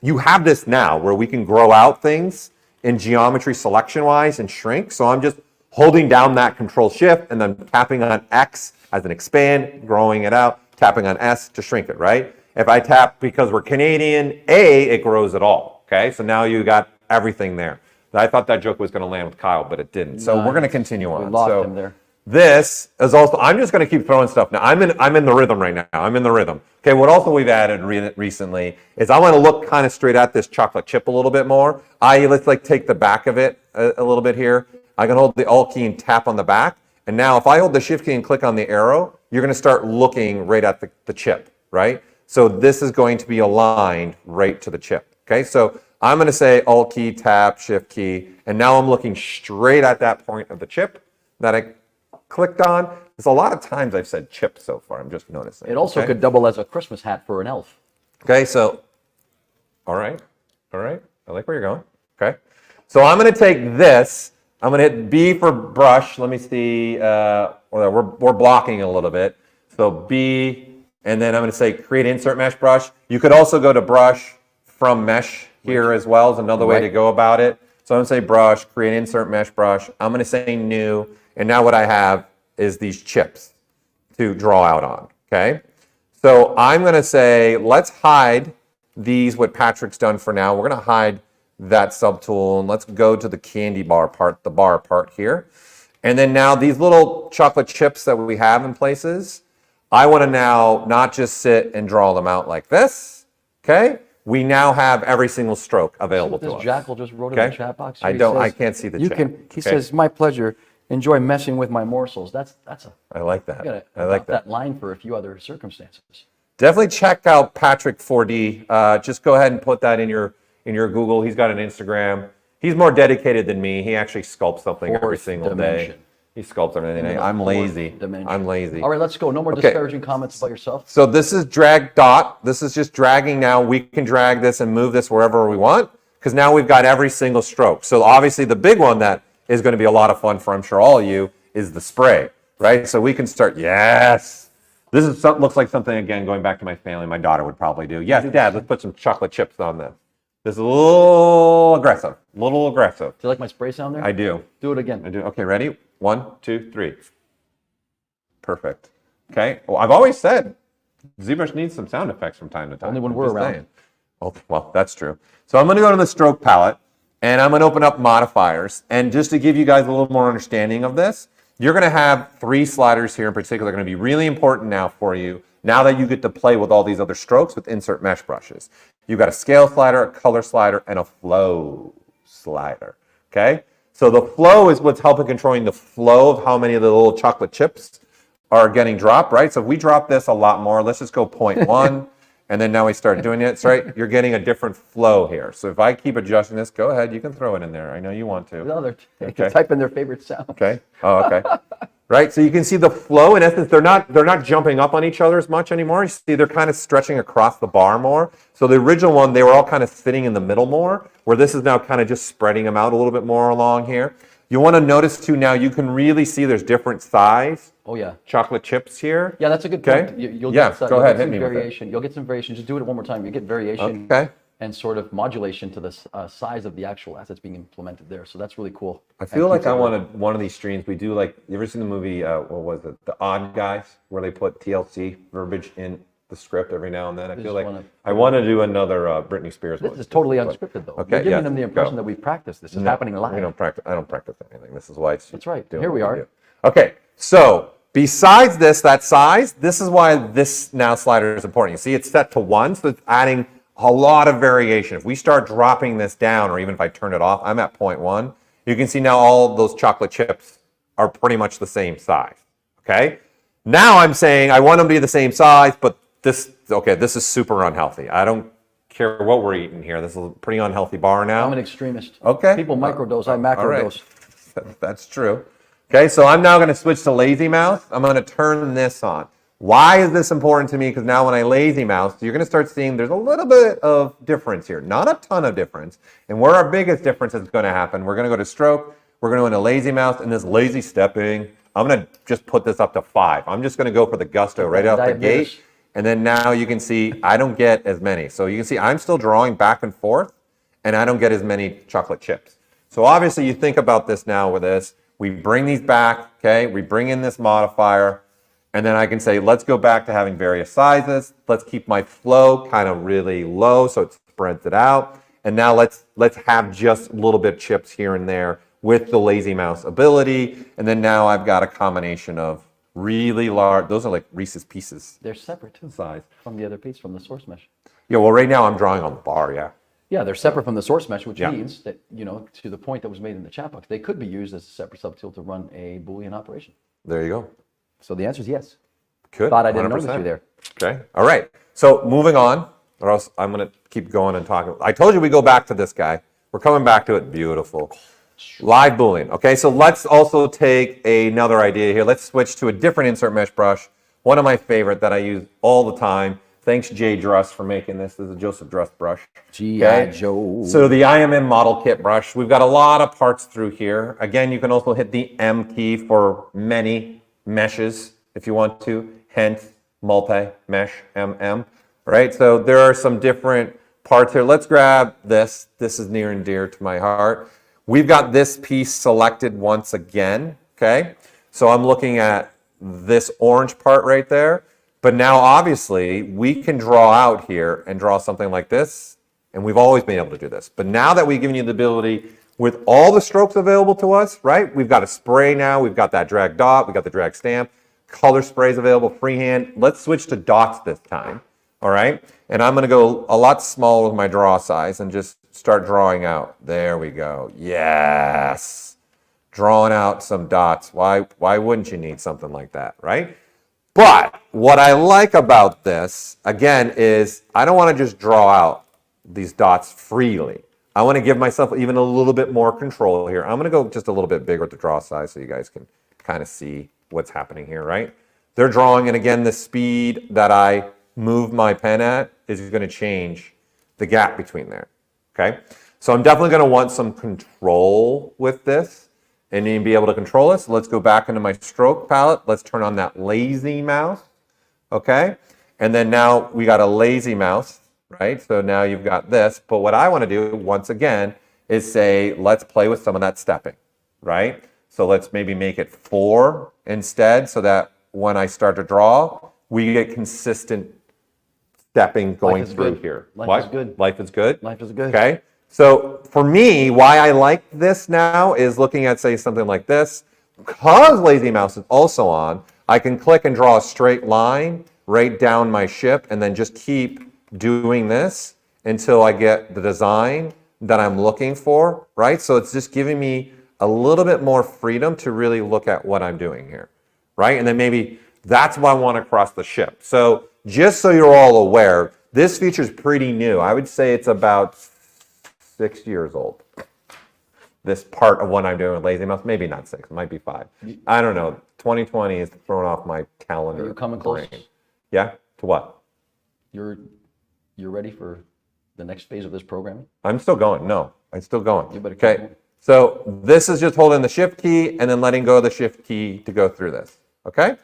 You have this now where we can grow out things in geometry selection wise and shrink. So I'm just holding down that control shift and then tapping on X as an expand, growing it out, tapping on S to shrink it, right? If I tap, because we're Canadian, A, it grows it all, okay? So now you got everything there. I thought that joke was going to land with Kyle, but it didn't. So we're going to continue on. We lost him there. This is also, I'm just going to keep throwing stuff now. I'm in the rhythm right now. I'm in the rhythm. Okay, what also we've added recently is I want to look kind of straight at this chocolate chip a little bit more. Let's like take the back of it a little bit here. I can hold the Alt key and tap on the back. And now if I hold the Shift key and click on the arrow, you're going to start looking right at the chip, right? So this is going to be aligned right to the chip. Okay, so I'm going to say Alt key, tap, Shift key, and now I'm looking straight at that point of the chip that I clicked on. There's a lot of times I've said chip so far. I'm just noticing. It also could double as a Christmas hat for an elf. Okay, so, all right. I like where you're going. Okay, so I'm going to take this. I'm going to hit B for brush. Let me see. We're blocking a little bit. So B, and then I'm going to say create insert mesh brush. You could also go to brush from mesh here as well is another way to go about it. So I'm going to say brush, create insert mesh brush. I'm going to say new. And now what I have is these chips to draw out on, okay? So I'm going to say, let's hide these, what Patrick's done for now. We're going to hide that subtool, and let's go to the candy bar part, the bar part here. And then now these little chocolate chips that we have in places, I want to now not just sit and draw them out like this, okay? We now have every single stroke available to us. Jackal just wrote in the chat box. I can't see the chat. He says, my pleasure. Enjoy messing with my morsels. I like that. I like that line for a few other circumstances. Definitely check out Patrick 4D. Just go ahead and put that in your Google. He's got an Instagram. He's more dedicated than me. He actually sculpts something every single day. He sculpts everything. I'm lazy. I'm lazy. All right, let's go. No more disparaging comments about yourself. So this is drag dot. This is just dragging now. We can drag this and move this wherever we want because now we've got every single stroke. So obviously the big one that is going to be a lot of fun for, I'm sure, all of you, is the spray, right? So we can start, yes. This is looks like something, again, going back to my family, my daughter would probably do. Yes, Dad, let's put some chocolate chips on this. This is a little aggressive, Do you like my spray sound there? I do. Do it again. I do. Okay, ready? 1, 2, 3. Perfect. Okay, well, I've always said ZBrush needs some sound effects from time to time. Only when we're around. Well, that's true. So I'm going to go to the stroke palette. And I'm going to open up modifiers. And just to give you guys a little more understanding of this, you're going to have 3 sliders here in particular going to be really important now for you, now that you get to play with all these other strokes with insert mesh brushes. You've got a scale slider, a color slider, and a flow slider. Okay? So the flow is what's helping controlling the flow of how many of the little chocolate chips are getting dropped, right? So if we drop this a lot more, let's just go 0.1. And then now we start doing it. So, right, you're getting a different flow here. So if I keep adjusting this, go ahead. You can throw it in there. I know you want to. No, they're type in their favorite sound. Okay. Oh, okay. Right. So you can see the flow. In essence, they're not jumping up on each other as much anymore. You see, they're kind of stretching across the bar more. So the original one, they were all kind of sitting in the middle more, where this is now kind of just spreading them out a little bit more along here. You want to notice too now, you can really see there's different size. Oh yeah. Chocolate chips here. Yeah, that's a good point. You'll get go ahead, hit me variation. You'll get some variation. Just do it one more time. You get variation and sort of modulation to the size of the actual assets being implemented there. So that's really cool. I feel like I wanted one of these streams. We do like, you ever seen the movie, what was it? The Odd Guys, where they put TLC verbiage in the script every now and then. I feel like I want to do another Britney Spears one. This is totally unscripted though. Okay, you're giving them the impression that we've practiced. This is happening live. I don't practice anything. This is why it's That's right. Here we are. Okay, so besides that size, this is why this now slider is important. You see it's set to 1, so it's adding a lot of variation. If we start dropping this down, or even if I turn it off, I'm at 0.1. You can see now all those chocolate chips are pretty much the same size, okay? Now I'm saying I want them to be the same size, but this is super unhealthy. I don't care what we're eating here. This is a pretty unhealthy bar now. I'm an extremist. Okay. People microdose, I macrodose. Right. That's true. Okay, so I'm now going to switch to lazy mouse. I'm going to turn this on. Why is this important to me? Because now when I lazy mouse, you're going to start seeing there's a little bit of difference here. Not a ton of difference. And where our biggest difference is going to happen, we're going to go to stroke, we're going to go into lazy mouse, and this lazy stepping, I'm going to just put this up to 5. I'm just going to go for the gusto right out the gate. And then now you can see I don't get as many. So you can see I'm still drawing back and forth, and I don't get as many chocolate chips. So obviously you think about this now with this. We bring these back, okay? We bring in this modifier, and then I can say, let's go back to having various sizes. Let's keep my flow kind of really low so it spreads it out. And now let's have just a little bit of chips here and there with the lazy mouse ability. And then now I've got a combination of really large, those are like Reese's Pieces. They're separate too, size from the other piece, from the source mesh. Yeah, well, right now I'm drawing on the bar, yeah. Yeah, they're separate from the source mesh, which means that, you know, to the point that was made in the chat box, they could be used as a separate subtool to run a Boolean operation. There you go. So the answer is yes. Good. Thought I didn't 100%. notice you there. Okay. All right. So moving on, or else I'm going to keep going and talking. I told you we go back to this guy. We're coming back to it. Beautiful. Live Boolean. Okay, so let's also take another idea here. Let's switch to a different insert mesh brush. One of my favorite that I use all the time. Thanks, ZBrush, for making this. This is a Joseph Druss brush. G.I. Joe. So the IMM model kit brush. We've got a lot of parts through here. Again, you can also hit the M key for many meshes if you want to. Hence, multi-mesh, MM. Right, so there are some different parts here. Let's grab this. This is near and dear to my heart. We've got this piece selected once again, okay? So I'm looking at this orange part right there. But now, obviously, we can draw out here and draw something like this. And we've always been able to do this. But now that we've given you the ability with all the strokes available to us, right? We've got a spray now. We've got that drag dot. We've got the drag stamp. Color sprays available freehand. Let's switch to dots this time, all right? And I'm going to go a lot smaller with my draw size and just start drawing out. There we go. Yes. Drawing out some dots. Why wouldn't you need something like that, right? But what I like about this, again, is I don't want to just draw out these dots freely. I want to give myself even a little bit more control here. I'm going to go just a little bit bigger with the draw size so you guys can kind of see what's happening here, right? They're drawing, and again, the speed that I move my pen at is going to change the gap between there, okay? So I'm definitely going to want some control with this. And you be able to control it. So let's go back into my stroke palette. Let's turn on that lazy mouse, okay? And then now we got a lazy mouse, right? So now you've got this. But what I want to do, once again, is say, let's play with some of that stepping, right? So let's maybe make it 4 instead so that when I start to draw, we get consistent stepping going through here. Life is good. Life is good? Life is good. Okay. So for me, why I like this now is looking at, say, something like this. Because Lazy Mouse is also on, I can click and draw a straight line right down my ship and then just keep doing this until I get the design that I'm looking for, right? So it's just giving me a little bit more freedom to really look at what I'm doing here, right? And then maybe that's what I want across the ship. So just so you're all aware, this feature is pretty new. I would say it's about 6 years old. This part of what I'm doing with Lazy Mouse, maybe not 6, it might be 5. I don't know. 2020 is thrown off my calendar. Are you coming close? Yeah? To what? You're ready for the next phase of this programming? I'm still going. No, I'm still going. You better keep Okay. going. So this is just holding the shift key and then letting go of the shift key to go through this. Okay?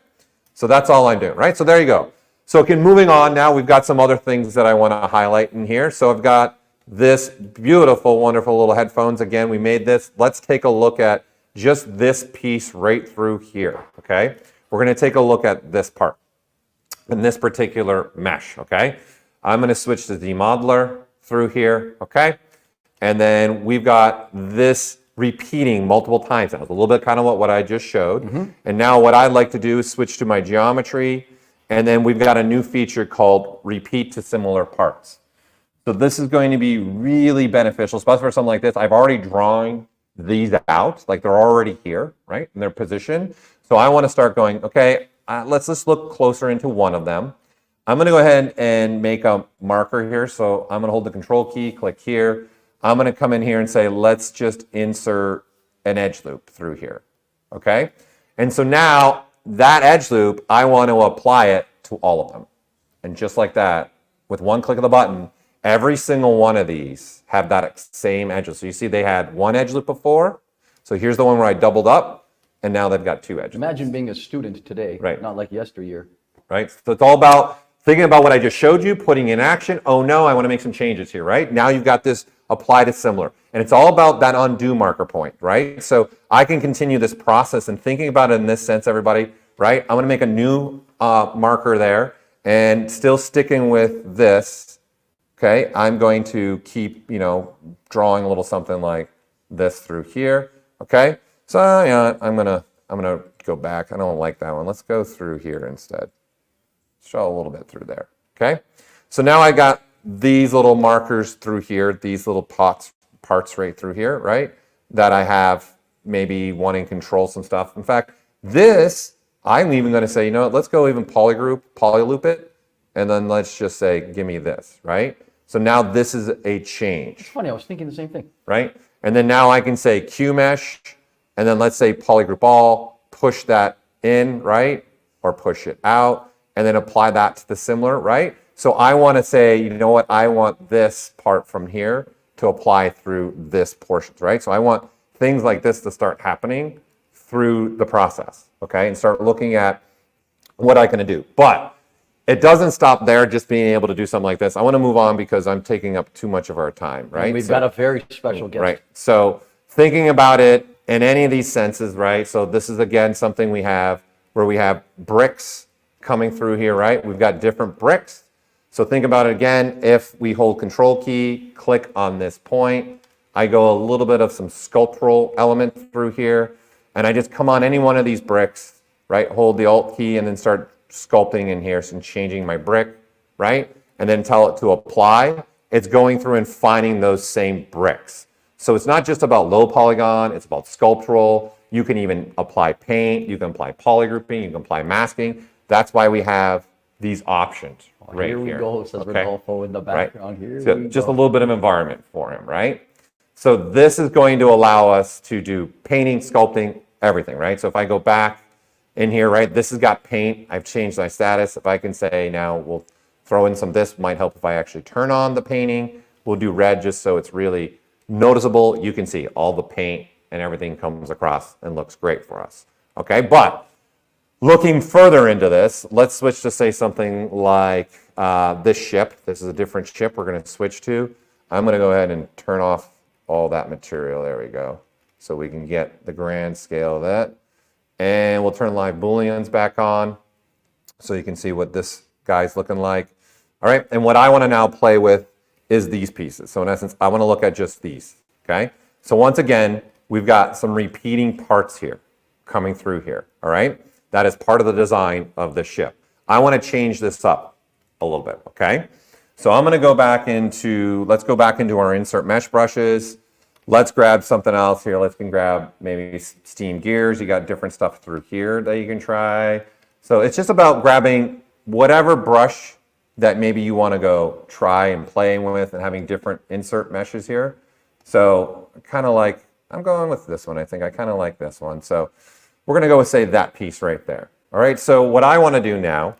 So that's all I'm doing, right? So there you go. So again, moving on now, we've got some other things that I want to highlight in here. So I've got this beautiful, wonderful little headphones. Again, we made this. Let's take a look at just this piece right through here, okay? We're going to take a look at this part in this particular mesh, okay? I'm going to switch to demodeler through here, okay? And then we've got this repeating multiple times. That was a little bit kind of what I just showed. And now what I'd like to do is switch to my geometry, and then we've got a new feature called repeat to similar parts. So this is going to be really beneficial, especially for something like this. I've already drawn these out, like they're already here, right, in their position. So I want to start going, okay, let's just look closer into one of them. I'm going to go ahead and make a marker here. So I'm going to hold the control key, click here. I'm going to come in here and say, let's just insert an edge loop through here, okay? And so now that edge loop, I want to apply it to all of them. And just like that, with one click of the button, every single one of these have that same edge loop. So you see they had one edge loop before. So here's the one where I doubled up. and now they've got 2 edges. Imagine being a student today, Right. not like yesteryear. Right? So it's all about thinking about what I just showed you, putting in action. Oh no, I want to make some changes here, right? Now you've got this apply to similar. And it's all about that undo marker point, right? So I can continue this process and thinking about it in this sense, everybody, right? I'm going to make a new marker there and still sticking with this, okay? I'm going to keep, drawing a little something like this through here, okay? So yeah, I'm gonna go back. I don't like that one. Let's go through here instead. Show a little bit through there, okay? So now I got these little markers through here, these little parts right through here, right? That I have maybe wanting to control some stuff. In fact, this, I'm even gonna say, let's go even polyloop it, and then let's just say, give me this, right? So now this is a change. It's funny, I was thinking the same thing. Right? And then now I can say Q mesh, and then let's say polygroup all, push that in, right? Or push it out, and then apply that to the similar, right? So I want to say, you know what? I want this part from here to apply through this portion, right? So I want things like this to start happening through the process, okay? And start looking at what I can do. But it doesn't stop there, just being able to do something like this. I want to move on because I'm taking up too much of our time, right? And we've got a very special guest. Right. So thinking about it in any of these senses, right? So this is, again, something we have where we have bricks coming through here, right? We've got different bricks. So think about it again. If we hold Control key, click on this point, I go a little bit of some sculptural element through here, and I just come on any one of these bricks, right? Hold the Alt key and then start sculpting in here, so changing my brick, right? And then tell it to apply. It's going through and finding those same bricks. So it's not just about low polygon, it's about sculptural. You can even apply paint, you can apply polygrouping, you can apply masking. That's why we have these options right here. Here we go, says Rodolfo in the background. Right? Here so we just go. a little bit of environment for him, right? So this is going to allow us to do painting, sculpting, everything, right? So if I go back in here, right, this has got paint. I've changed my status. If I can say now we'll throw in some, this might help if I actually turn on the painting. We'll do red just so it's really noticeable. You can see all the paint and everything comes across and looks great for us. Okay, but looking further into this, let's switch to say something like this ship. This is a different ship we're going to switch to. I'm going to go ahead and turn off all that material. There we go. So we can get the grand scale of that. And we'll turn live booleans back on so you can see what this guy's looking like. All right, and what I want to now play with is these pieces. So in essence, I want to look at just these, okay? So once again, we've got some repeating parts here coming through here, all right? That is part of the design of the ship. I want to change this up a little bit, okay? So I'm going to go back into, let's go back into our insert mesh brushes. Let's grab something else here. Let's grab maybe steam gears. You got different stuff through here that you can try. So it's just about grabbing whatever brush that maybe you want to go try and playing with and having different insert meshes here. So kind of like, I'm going with this one. I think I kind of like this one. So we're going to go with, say, that piece right there. All right, so what I want to do now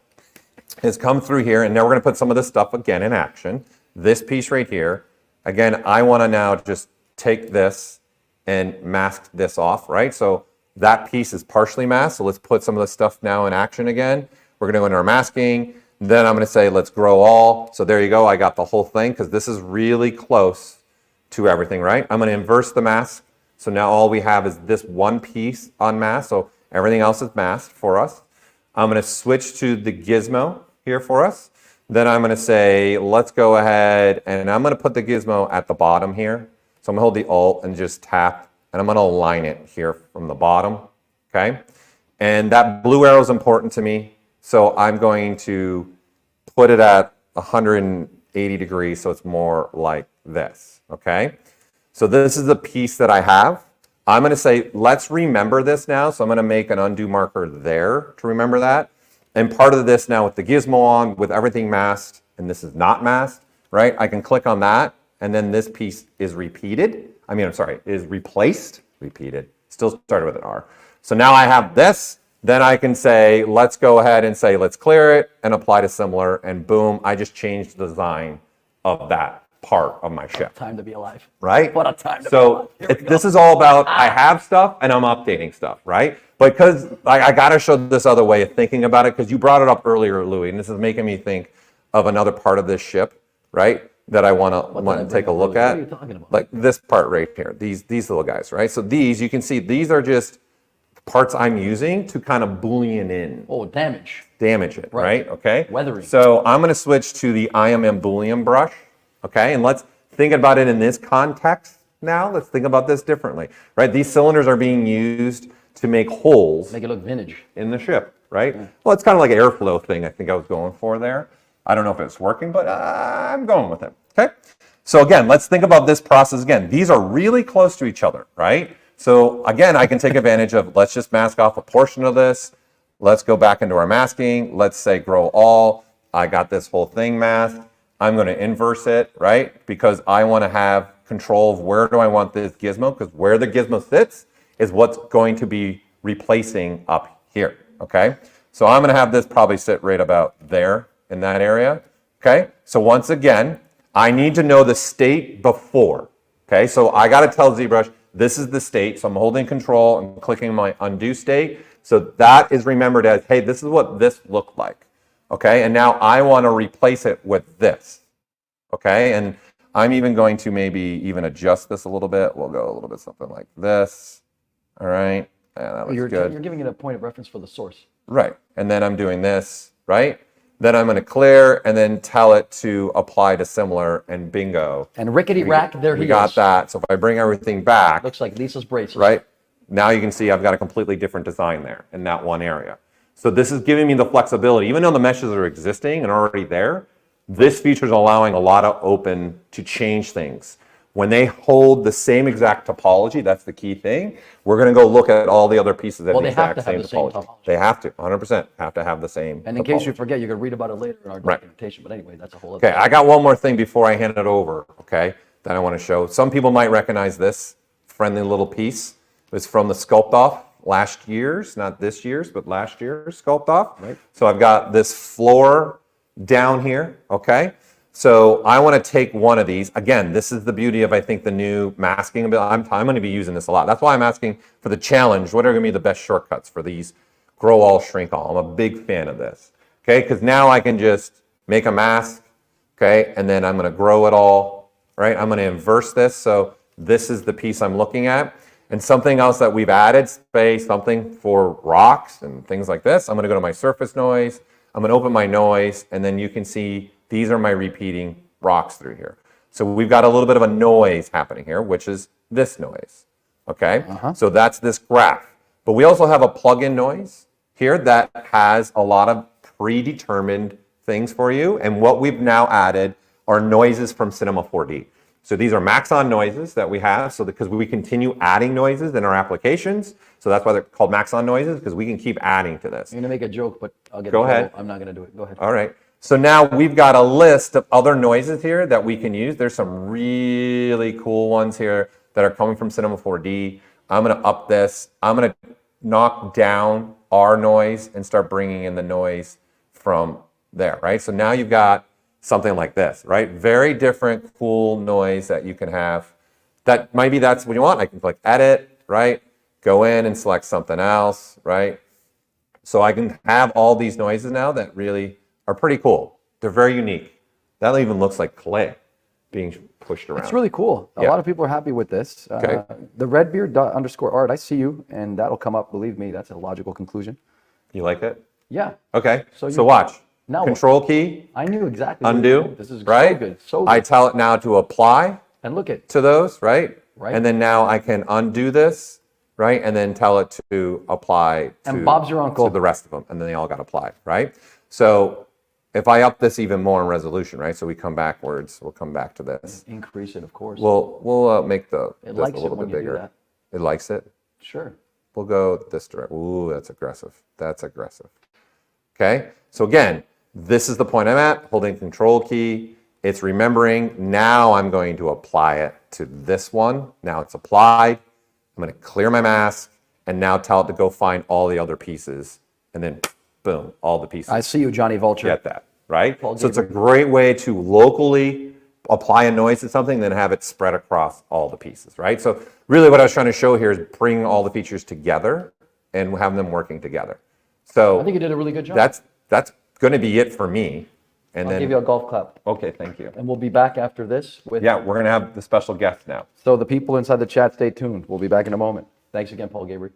is come through here, and now we're going to put some of this stuff again in action. This piece right here. Again, I want to now just take this and mask this off, right? So that piece is partially masked. So let's put some of this stuff now in action again. We're going to go into our masking. Then I'm going to say, let's grow all. So there you go. I got the whole thing because this is really close to everything, right? I'm going to inverse the mask. So now all we have is this one piece unmasked. So everything else is masked for us. I'm going to switch to the gizmo here for us. Then I'm going to say, let's go ahead and I'm going to put the gizmo at the bottom here. So I'm going to hold the Alt and just tap, and I'm going to align it here from the bottom, okay? And that blue arrow is important to me. So I'm going to put it at 180 degrees so it's more like this, okay? So this is the piece that I have. I'm going to say, let's remember this now. So I'm going to make an undo marker there to remember that. And part of this now with the gizmo on, with everything masked, and this is not masked, right? I can click on that, and then this piece is repeated. Is replaced, repeated. Still started with an R. So now I have this. Then I can say, let's go ahead and say, let's clear it and apply to similar, and boom, I just changed the design of that part of my ship. Time to be alive. Right? What a time to be So alive. Here we go. this is all about I have stuff and I'm updating stuff, right? But because I got to show this other way of thinking about it, because you brought it up earlier, Louis, and this is making me think of another part of this ship, right? That I want to take a look at. What are you talking about? Like this part right here, these little guys, right? So these, you can see, these are just parts I'm using to kind of boolean in. Oh, damage. Damage it, right? Okay. Weathering. So I'm going to switch to the IMM Boolean brush, okay? And let's think about it in this context now. Let's think about this differently, right? These cylinders are being used to make holes Make it look vintage. in the ship, right? Well, it's kind of like an airflow thing I think I was going for there. I don't know if it's working, but I'm going with it, okay? So again, let's think about this process again. These are really close to each other, right? So again, I can take advantage of, let's just mask off a portion of this. Let's go back into our masking. Let's say grow all. I got this whole thing masked. I'm going to inverse it, right? Because I want to have control of where do I want this gizmo, because where the gizmo sits is what's going to be replacing up here, okay? So I'm going to have this probably sit right about there in that area, okay? So once again, I need to know the state before, okay? So I got to tell ZBrush, this is the state. So I'm holding control and clicking my undo state. So that is remembered as, hey, this is what this looked like, okay? And now I want to replace it with this, okay? And I'm even going to maybe even adjust this a little bit. We'll go a little bit something like this, all right? Yeah, that looks good. You're giving it a point of reference for the source. Right, and then I'm doing this, right? Then I'm going to clear and then tell it to apply to similar, and bingo. And rickety rack, there he We is. got that. So if I bring everything back, Looks like Lisa's braces. right? Now you can see I've got a completely different design there in that one area. So this is giving me the flexibility. Even though the meshes are existing and already there, this feature is allowing a lot of open to change things. When they hold the same exact topology, that's the key thing, we're going to go look at all the other pieces that Well, the they have exact to have same the same topology. topology. They have to, 100% have to have the same And in case you topology. forget, you can read about it later in our Right. documentation. But anyway, that's a whole other Okay, I got one more thing before I hand it over, okay, that I want to show. Some people might recognize this friendly little piece. It was from the Sculpt Off last year's, not this year's, but last year's Sculpt Off. Right. So I've got this floor down here, okay? So I want to take one of these. Again, this is the beauty of, I think, the new masking ability. I'm going to be using this a lot. That's why I'm asking for the challenge, what are going to be the best shortcuts for these grow all, shrink all? I'm a big fan of this, okay? Because now I can just make a mask, okay? And then I'm going to grow it all, right? I'm going to inverse this. So this is the piece I'm looking at. And something else that we've added, space, something for rocks and things like this. I'm going to go to my surface noise. I'm going to open my noise, and then you can see these are my repeating rocks through here. So we've got a little bit of a noise happening here, which is this noise, okay? So that's this graph. But we also have a plug-in noise here that has a lot of predetermined things for you. And what we've now added are noises from Cinema 4D. So these are Maxon noises that we have, so because we continue adding noises in our applications, so that's why they're called Maxon noises, because we can keep adding to this. I'm going to make a joke, but I'll get Go in trouble. ahead. I'm not going to do it. Go ahead. All right. So now we've got a list of other noises here that we can use. There's some really cool ones here that are coming from Cinema 4D. I'm going to up this. I'm going to knock down our noise and start bringing in the noise from there, right? So now you've got something like this, right? Very different, cool noise that you can have. That maybe that's what you want. I can click edit, right? Go in and select something else, right? So I can have all these noises now that really are pretty cool. They're very unique. That even looks like clay being pushed around. It's really cool. A Yeah. lot of people are happy with this. Okay. The redbeard_art, I see you, and that'll come up. Believe me, that's a logical conclusion. You like it? Yeah. Okay. So So you- watch. Now what? Control key, I knew exactly. what you undo, were doing. This is right? so good. So good. I tell it now to apply and look at to those, right? Right. And then now I can undo this, right? And then tell it to apply to, And Bob's your uncle. to the rest of them. And then they all got applied, right? So if I up this even more in resolution, right? So we come backwards, we'll come back to this. increase it, of course. We'll make this likes a it little when bit you do bigger. that. It likes it. Sure. We'll go this direction. Ooh, that's aggressive. That's aggressive. Okay, so again, this is the point I'm at, holding control key. It's remembering. Now I'm going to apply it to this one. Now it's applied. I'm going to clear my mask and now tell it to go find all the other pieces. And then boom, all the pieces. I see you, Johnny Vulture. Get that, right? Paul So it's a Gabriel. great way to locally apply a noise to something, then have it spread across all the pieces, right? So really what I was trying to show here is bring all the features together and have them working together. So I think you did a really good job. that's going to be it for me. And I'll then give you a golf clap. okay, thank you. And we'll be back after this with. Yeah, we're going to have the special guest now. So the people inside the chat, stay tuned. We'll be back in a moment. Thanks again, Paul Gabriel.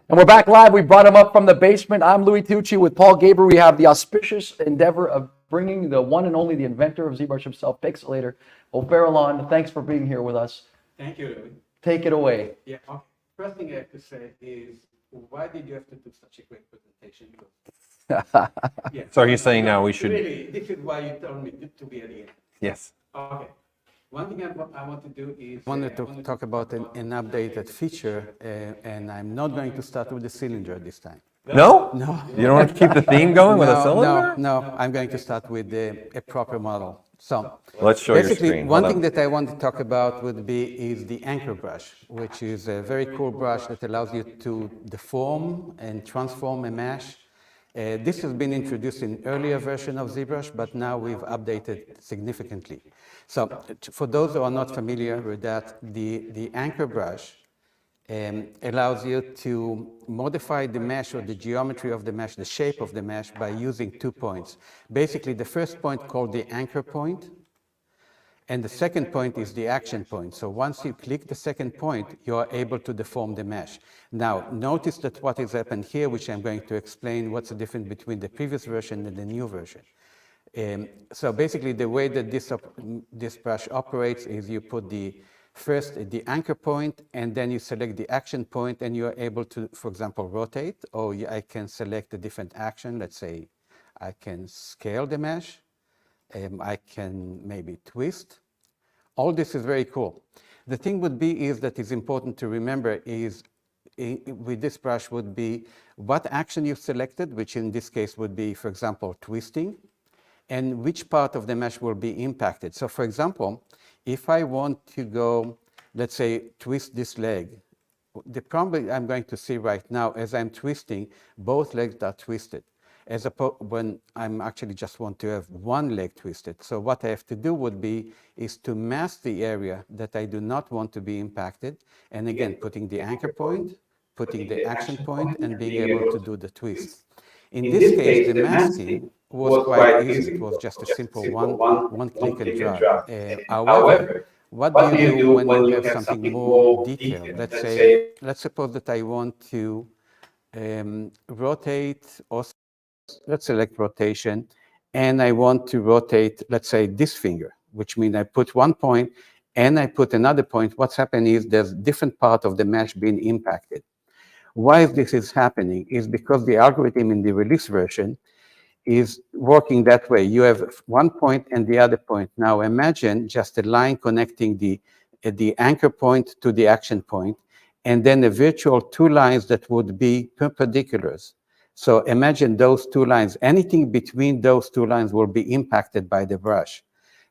And we're back live. We brought him up from the basement. I'm Louis Tucci with Paul Gabriel. We have the auspicious endeavor of bringing the one and only, the inventor of ZBrush himself, Pixelator, O'Farrell on. Thanks for being here with us. Thank you, Louis. Take it away. Yeah, okay. First thing I have to say is, why did you have to do such a great presentation? Yeah. So are you saying now we should? Really, this is why you told me to be at the end. Yes. Okay. One thing I want to do is... I wanted to talk about an updated feature, and I'm not going to start with the cylinder this time. No? No. You don't want to keep the theme going with a cylinder? No, I'm going to start with a proper model. So Let's show your basically, screen. one Hold thing on. that I want to talk about would be is the anchor brush, which is a very cool brush that allows you to deform and transform a mesh. This has been introduced in earlier version of ZBrush, but now we've updated significantly. So for those who are not familiar with that, the anchor brush allows you to modify the mesh or the geometry of the mesh, the shape of the mesh, by using 2 points. Basically, the first point called the anchor point, and the second point is the action point. So once you click the second point, you are able to deform the mesh. Now, notice that what has happened here, which I'm going to explain what's the difference between the previous version and the new version. So basically, the way that this brush operates is you put the anchor point, and then you select the action point, and you're able to, for example, rotate, or I can select a different action. Let's say I can scale the mesh. I can maybe twist. All this is very cool. The thing would be is that is important to remember is with this brush would be what action you've selected, which in this case would be, for example, twisting, and which part of the mesh will be impacted. So for example, if I want to go, let's say, twist this leg, the problem I'm going to see right now as I'm twisting, both legs are twisted. As opposed when I'm actually just want to have one leg twisted. So what I have to do would be is to mask the area that I do not want to be impacted. And again, putting the anchor point, putting the action point, and being able to do the twist. In this case, the masking was quite easy. It was just a simple one click and drag. However, what do you do when you have something more detailed? Let's suppose that I want to rotate, or let's select rotation, and I want to rotate, let's say, this finger, which means I put 1 point and I put another point. What's happening is there's different part of the mesh being impacted. Why this is happening is because the algorithm in the release version is working that way. You have 1 point and the other point. Now imagine just a line connecting the anchor point to the action point, and then a virtual 2 lines that would be perpendiculars. So imagine those 2 lines. Anything between those 2 lines will be impacted by the brush.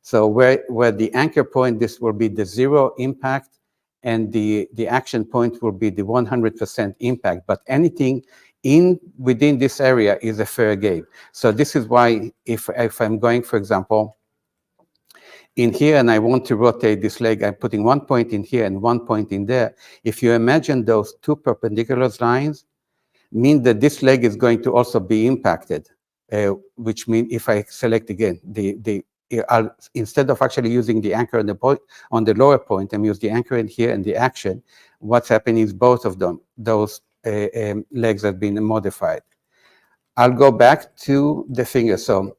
So where the anchor point, this will be the 0 impact, and the action point will be the 100% impact. But anything within this area is a fair game. So this is why if I'm going, for example, in here and I want to rotate this leg, I'm putting 1 point in here and 1 point in there. If you imagine those two perpendicular lines, mean that this leg is going to also be impacted, which means if I select again, instead of actually using the anchor on the point on the lower point, I'm using the anchor in here and the action. What's happening is both of them, those legs have been modified. I'll go back to the finger. So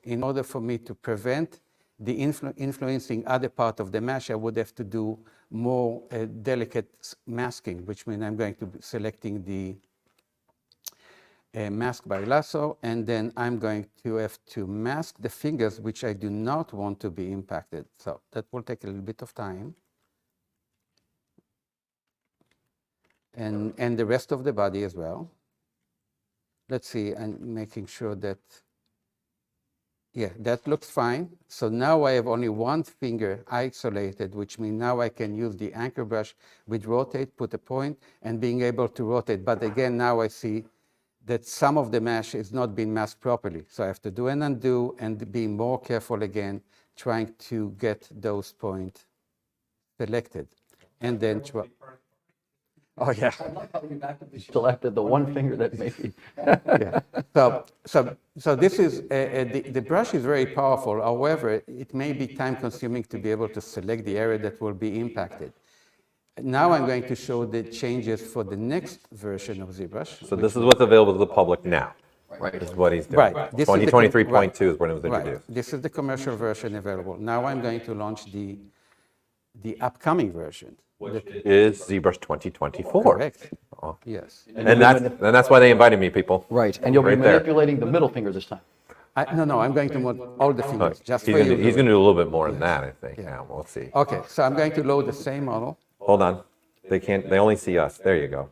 in order for me to prevent the influencing other part of the mesh, I would have to do more delicate masking, which means I'm going to be selecting the mask by lasso, and then I'm going to have to mask the fingers, which I do not want to be impacted. So that will take a little bit of time. And the rest of the body as well. Let's see, I'm making sure that, yeah, that looks fine. So now I have only one finger isolated, which means now I can use the anchor brush with rotate, put a point, and being able to rotate. But again, now I see that some of the mesh is not being masked properly. So I have to do an undo and be more careful again, trying to get those points selected. And then oh yeah. I like how you actively selected the one finger that maybe. Yeah. So this is, the brush is very powerful. However, it may be time consuming to be able to select the area that will be impacted. Now I'm going to show the changes for the next version of ZBrush. So this is what's available to the public now. Right. This is what he's doing. Right. 2023.2 is when it was Right. introduced. This is the commercial version available. Now I'm going to launch the upcoming version. Which is ZBrush 2024. Correct. Oh. Yes. And that's why they invited me, people. Right, and you'll be Right there. manipulating the middle fingers this time. No, I'm going to move all the fingers, just He's for gonna, you. he's gonna do a little bit more than that, I think. Yeah, we'll see. Okay, so I'm going to load the same model. Hold on. They only see us. There you go.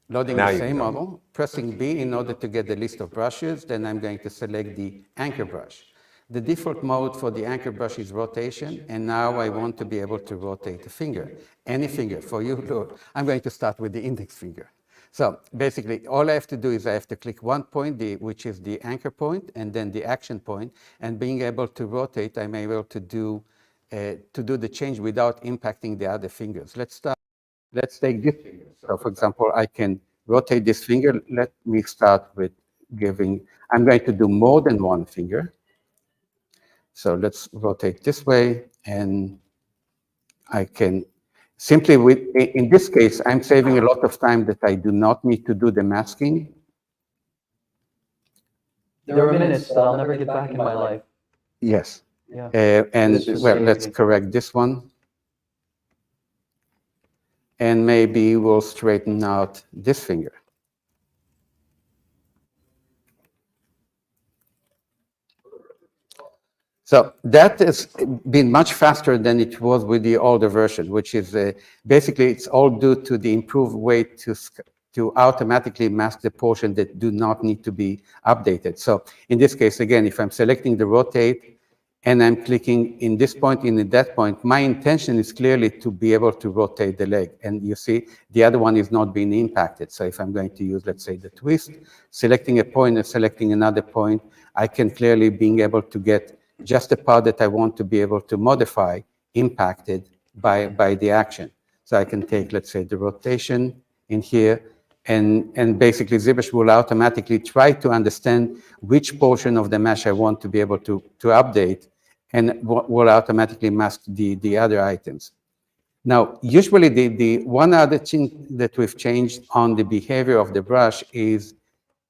Loading Now the you same can go. model, pressing B in order to get the list of brushes, then I'm going to select the anchor brush. The default mode for the anchor brush is rotation, and now I want to be able to rotate a finger, any finger. For you, look, I'm going to start with the index finger. So basically, all I have to do is I have to click one point, which is the anchor point, and then the action point, and being able to rotate, I'm able to do the change without impacting the other fingers. Let's take this finger. So for example, I can rotate this finger. Let me start with I'm going to do more than one finger. So let's rotate this way, and I can simply in this case, I'm saving a lot of time that I do not need to do the masking. There are minutes that I'll never get back in my life. Yes. Yeah. And This is well, let's saving. correct this one. And maybe we'll straighten out this finger. So that has been much faster than it was with the older version, which is basically it's all due to the improved way to automatically mask the portion that do not need to be updated. So in this case, again, if I'm selecting the rotate and I'm clicking in this point, in that point, my intention is clearly to be able to rotate the leg. And you see, the other one is not being impacted. So if I'm going to use, let's say, the twist, selecting a point and selecting another point, I can clearly being able to get just the part that I want to be able to modify impacted by the action. So I can take, let's say, the rotation in here, and basically ZBrush will automatically try to understand which portion of the mesh I want to be able to update, and will automatically mask the other items. Now, usually the one other thing that we've changed on the behavior of the brush is,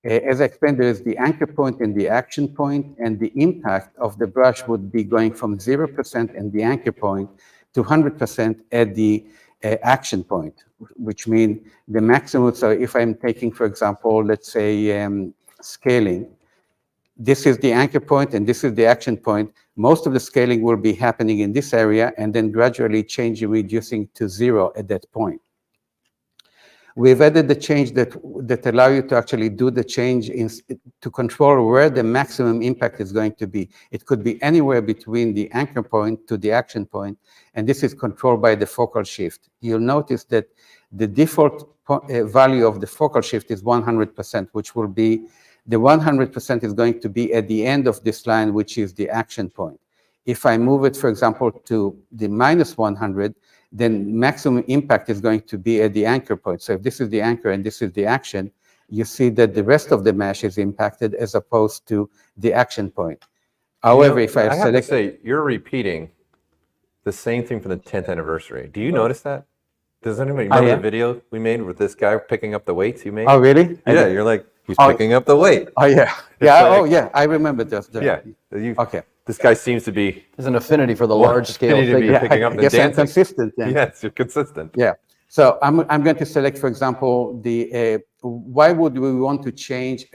as I explained, there is the anchor point and the action point, and the impact of the brush would be going from 0% and the anchor point to 100% at the action point, which means the maximum. So if I'm taking, for example, let's say scaling, this is the anchor point and this is the action point. Most of the scaling will be happening in this area and then gradually changing, reducing to 0 at that point. we've added the change that allow you to actually do the change to control where the maximum impact is going to be. It could be anywhere between the anchor point to the action point, and this is controlled by the focal shift. You'll notice that the default value of the focal shift is 100%, which will be, the 100% is going to be at the end of this line, which is the action point. If I move it, for example, to the -100, then maximum impact is going to be at the anchor point. So if this is the anchor and this is the action, you see that the rest of the mesh is impacted as opposed to the action point. However, if I have to select... say, you're repeating the same thing from the 10th anniversary. Do you notice that? Does anybody remember the video we made with this guy picking up the weights you made? Oh, really? Yeah, you're like, he's picking up the weight. Oh, yeah. Yeah, like- oh, yeah, I remember this. Yeah. Okay. This guy seems to be There's an affinity for the large scale affinity to be figure. picking up I the guess I'm dancing. consistent then. Yes, you're consistent. Yeah. So I'm going to select, for example, the why would we want to change?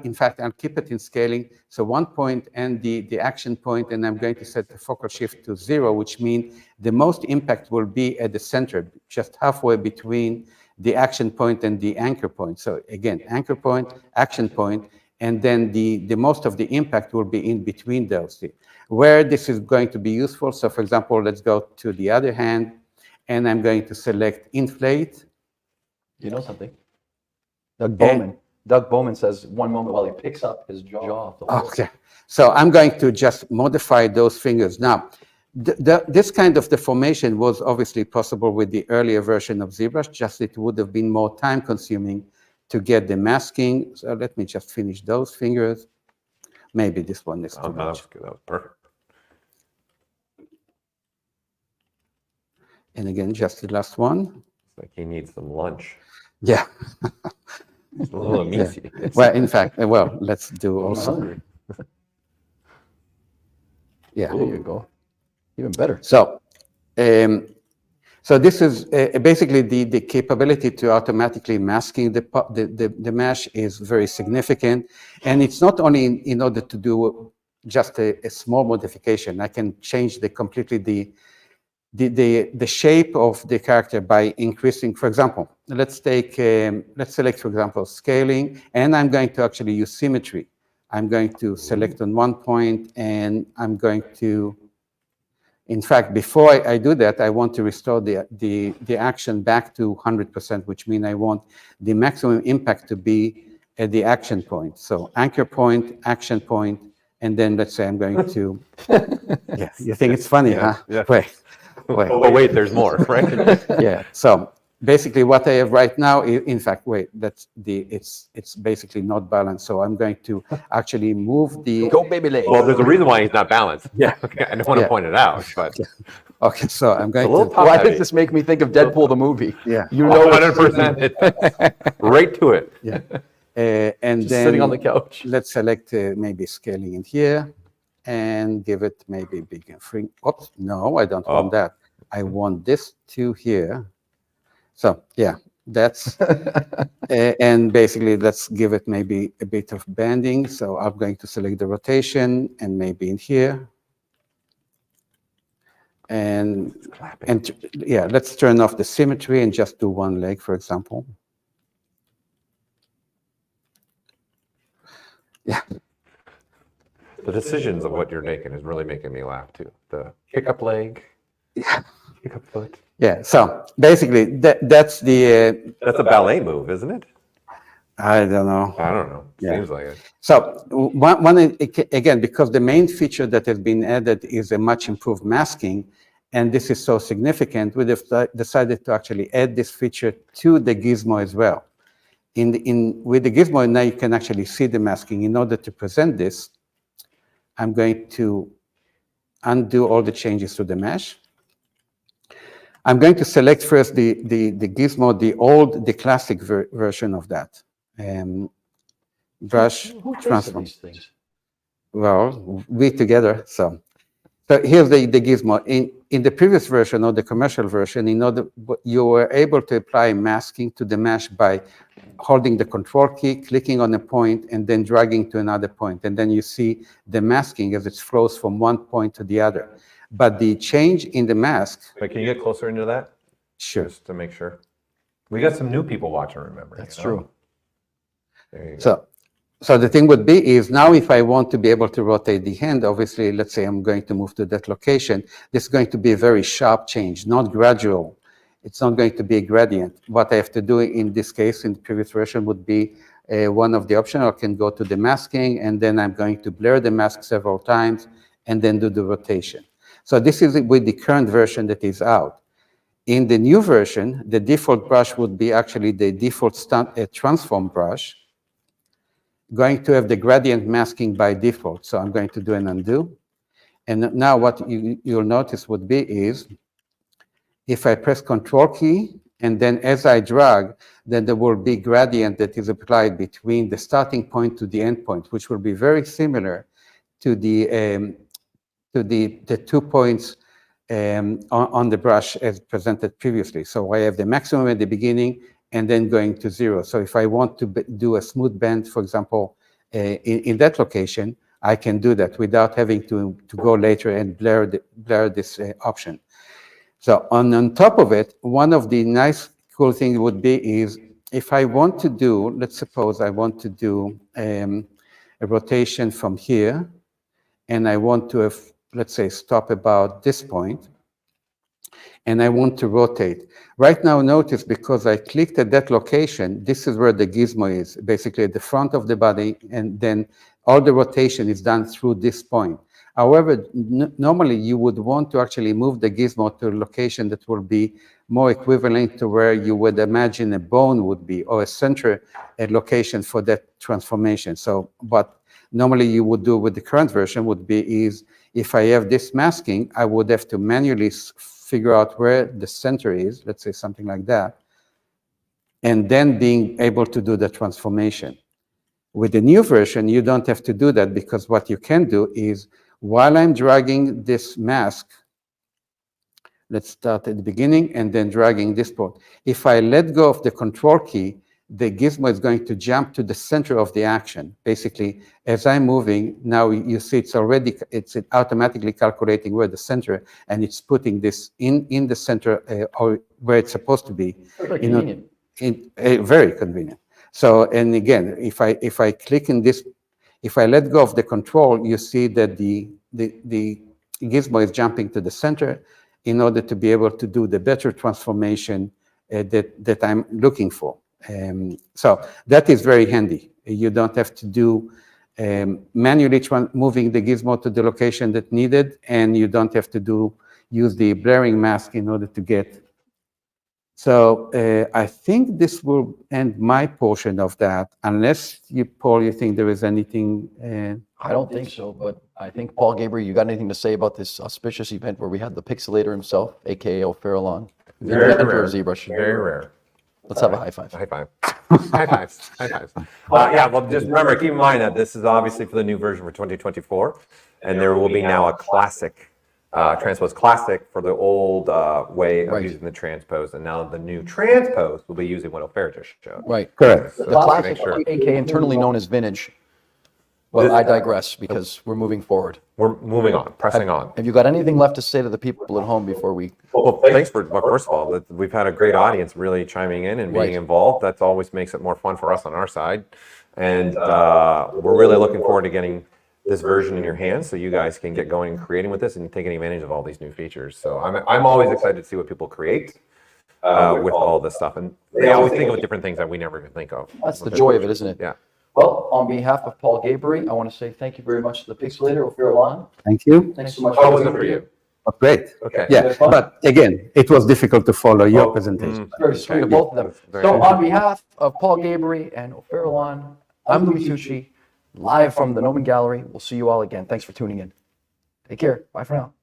In fact, I'll keep it in scaling. So 1 point and the action point, and I'm going to set the focal shift to 0, which means the most impact will be at the center, just halfway between the action point and the anchor point. So again, anchor point, action point, and then the most of the impact will be in between those. Where this is going to be useful, so for example, let's go to the other hand, and I'm going to select inflate. You know something? Doug Bowman says one moment while he picks up his jaw off the floor. Okay, so I'm going to just modify those fingers. Now, this kind of deformation was obviously possible with the earlier version of ZBrush, just it would have been more time consuming to get the masking. So let me just finish those fingers. Maybe this one is too Oh, no, that much. was good. That was perfect. And again, just the last one. It's like he needs some lunch. Yeah. It's a little meaty. Well, in fact, well, let's do also. Yeah. There you go. Even better. So, so this is basically the capability to automatically masking the mesh is very significant, and it's not only in order to do just a small modification. I can change completely the shape of the character by increasing. For example, let's select, for example, scaling, and I'm going to actually use symmetry. I'm going to select on 1 point, and I'm going to. In fact, before I do that, I want to restore the action back to 100%, which means I want the maximum impact to be at the action point. So anchor point, action point, and then let's say I'm going to. Yes, you think it's funny, huh? Yeah. Wait. Oh, wait, there's more, right? Yeah. So basically, what I have right now is, in fact, wait, it's basically not balanced. So I'm going to actually move the. Go baby leg. Well, there's a reason why he's not balanced. Yeah. Okay, I don't want to Yeah. point it out, but Okay, so I'm going a little to. top Why heavy. does this make me think of Deadpool the movie? Yeah. You know, 100%. Right to it. Yeah. And just then sitting on the couch. let's select maybe scaling in here and give it maybe bigger. Oops, no, I don't want that. I want this to here. So yeah, that's, and basically let's give it maybe a bit of banding. So I'm going to select the rotation and maybe in here. And yeah, let's turn off the symmetry and just do one leg, for example. Yeah. The decisions of what you're making is really making me laugh too. The kick up leg, kick up foot. Yeah. So basically, that's the. That's a ballet move, isn't it? I don't know. I don't know. Yeah. Seems like it. So again, because the main feature that has been added is a much improved masking, and this is so significant, we have decided to actually add this feature to the gizmo as well. With the gizmo, now you can actually see the masking. In order to present this, I'm going to undo all the changes to the mesh. I'm going to select first the gizmo, the classic version of that. Brush Who tasted transform. these things? Well, we together. So here's the gizmo. In the previous version or the commercial version, you were able to apply masking to the mesh by holding the control key, clicking on a point, and then dragging to another point. And then you see the masking as it flows from one point to the other. But the change in the mask, Wait, can you get closer into that? sure. Just to make sure. We got some new people watching, remember. That's you know? true. There you go. So the thing would be is now if I want to be able to rotate the hand, obviously, let's say I'm going to move to that location, this is going to be a very sharp change, not gradual. It's not going to be a gradient. What I have to do in this case, in the previous version, would be one of the options. I can go to the masking, and then I'm going to blur the mask several times, and then do the rotation. So this is with the current version that is out. In the new version, the default brush would be actually the default transform brush, going to have the gradient masking by default. So I'm going to do an undo. And now what you'll notice would be is, if I press Control key, and then as I drag, then there will be gradient that is applied between the starting point to the end point, which will be very similar to the 2 points on the brush as presented previously. So I have the maximum at the beginning and then going to 0. So if I want to do a smooth bend, for example, in that location, I can do that without having to go later and blur this option. So on top of it, one of the nice cool things would be is if I want to do, let's suppose I want to do a rotation from here, and I want to have, let's say, stop about this point, and I want to rotate. Right now, notice, because I clicked at that location, this is where the gizmo is, basically at the front of the body, and then all the rotation is done through this point. However, normally you would want to actually move the gizmo to a location that will be more equivalent to where you would imagine a bone would be, or a center location for that transformation. So what normally you would do with the current version would be is, if I have this masking, I would have to manually figure out where the center is, let's say something like that, and then being able to do the transformation. With the new version, you don't have to do that, because what you can do is, while I'm dragging this mask, let's start at the beginning and then dragging this point. If I let go of the Control key, the gizmo is going to jump to the center of the action. Basically, as I'm moving, now you see it's automatically calculating where the center, and it's putting this in the center or where it's supposed to be. Very convenient. Very convenient. So, and again, if I click in this, if I let go of the control, you see that the gizmo is jumping to the center in order to be able to do the better transformation that I'm looking for. So that is very handy. You don't have to do manually moving the gizmo to the location that needed, and you don't have to use the blurring mask in order to get. So I think this will end my portion of that, unless you, Paul, you think there is anything. I don't think so, but I think, Paul Gabriel, you got anything to say about this auspicious event where we had the pixelator himself, aka O'Farrellon, the inventor of ZBrush? Very rare. Let's have a high five. High five. High fives. High fives. Yeah, well, just remember, keep in mind that this is obviously for the new version for 2024, and there will be now a classic, transpose classic for the old way of using the transpose, and now the new transpose will be using what O'Farrell just showed. Right. Correct. So The let's classic, make sure. aka internally known as vintage. Well, I digress, because we're moving forward. We're moving on, pressing on. Have you got anything left to say to the people at home before we? Well, thanks for, well, first of all, that we've had a great audience really chiming in and being Right. involved. That always makes it more fun for us on our side. And we're really looking forward to getting this version in your hands so you guys can get going and creating with this and taking advantage of all these new features. So I'm always excited to see what people create with all this stuff. And they always think of different things that we never even think of. That's the joy of it, isn't it? Yeah. Well, on behalf of Paul Gabriel, I want to say thank you very much to the Pixelator, O'Farrellon. Thank you. Thanks so much. How was it for you? Oh, great. Okay. Yeah, but again, it was difficult to follow your presentation. Very sweet of both of them. Very So nice. on behalf of Paul Gabriel and O'Farrellon, I'm Louis Tucci, live from the Noman Gallery. We'll see you all again. Thanks for tuning in. Take care. Bye for now.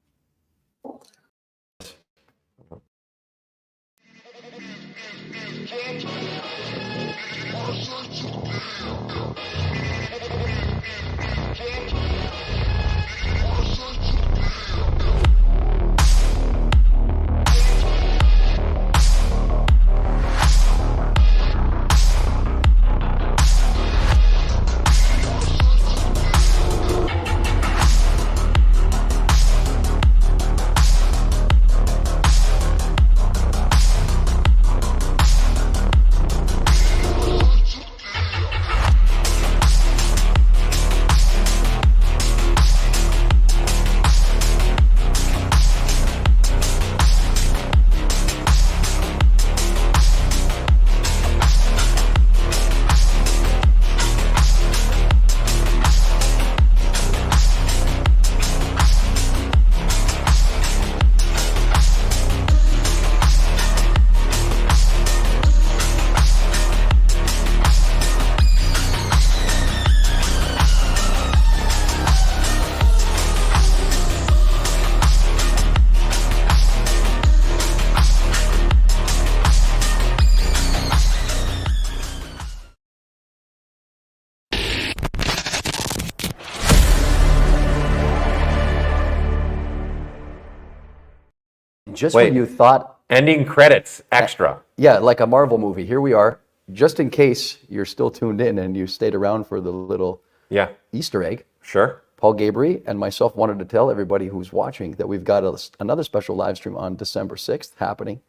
Just Wait. when you thought, Ending credits, extra. yeah, like a Marvel movie, here we are. Just in case you're still tuned in and you stayed around for the little Yeah, Easter egg, sure. Paul Gabry and myself wanted to tell everybody who's watching that we've got another special live stream on December 6th happening.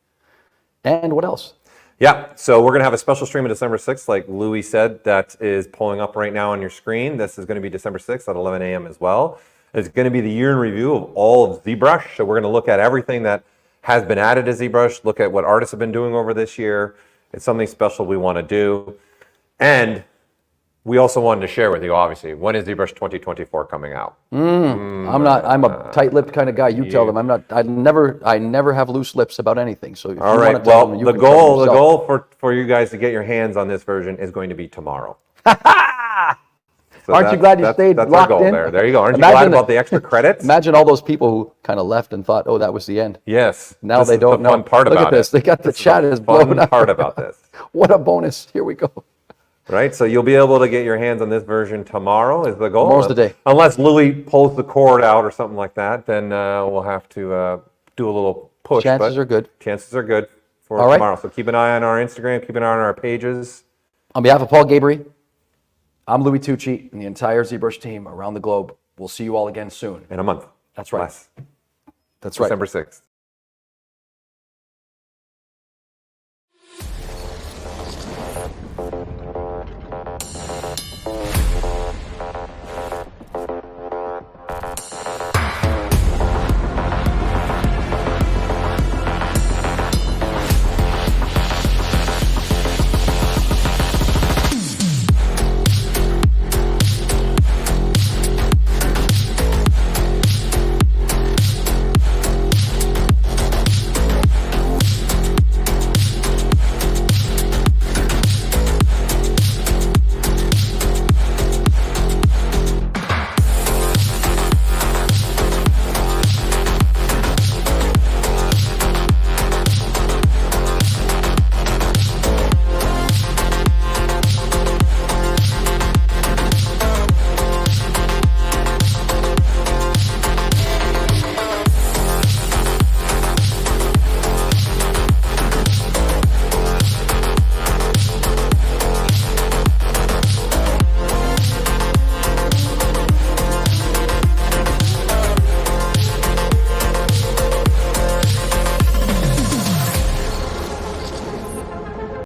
And what else? Yeah, so we're going to have a special stream on December 6th, like Louis said, that is pulling up right now on your screen. This is going to be December 6th at 11 a.m. as well. It's going to be the year in review of all of ZBrush. So we're going to look at everything that has been added to ZBrush, look at what artists have been doing over this year. It's something special we want to do. And we also wanted to share with you, obviously, when is ZBrush 2024 coming out? I'm a tight-lipped kind of guy. You tell them. I never have loose lips about anything. So if you All want right, to tell well, them, you the can tell them goal yourself. for you guys to get your hands on this version is going to be tomorrow. So Aren't you glad you stayed That's locked our goal in? there. There you go. Aren't you Imagine glad that- about the extra credits? Imagine all those people who kind of left and thought, oh, that was the end. Yes. Now this they is don't the fun know. part Look about at this. it. They got the This is chat is blown fun up. part about this. What a bonus. Here we go. Right? So you'll be able to get your hands on this version tomorrow is the goal. Tomorrow's the day. Unless Louis pulls the cord out or something like that, then we'll have to do a little push. Chances but are good. Chances are good for All right. tomorrow. So keep an eye on our Instagram, keep an eye on our pages. On behalf of Paul Gabry, I'm Louis Tucci and the entire ZBrush team around the globe. We'll see you all again soon. In a month. That's right. Less. That's right. December 6th.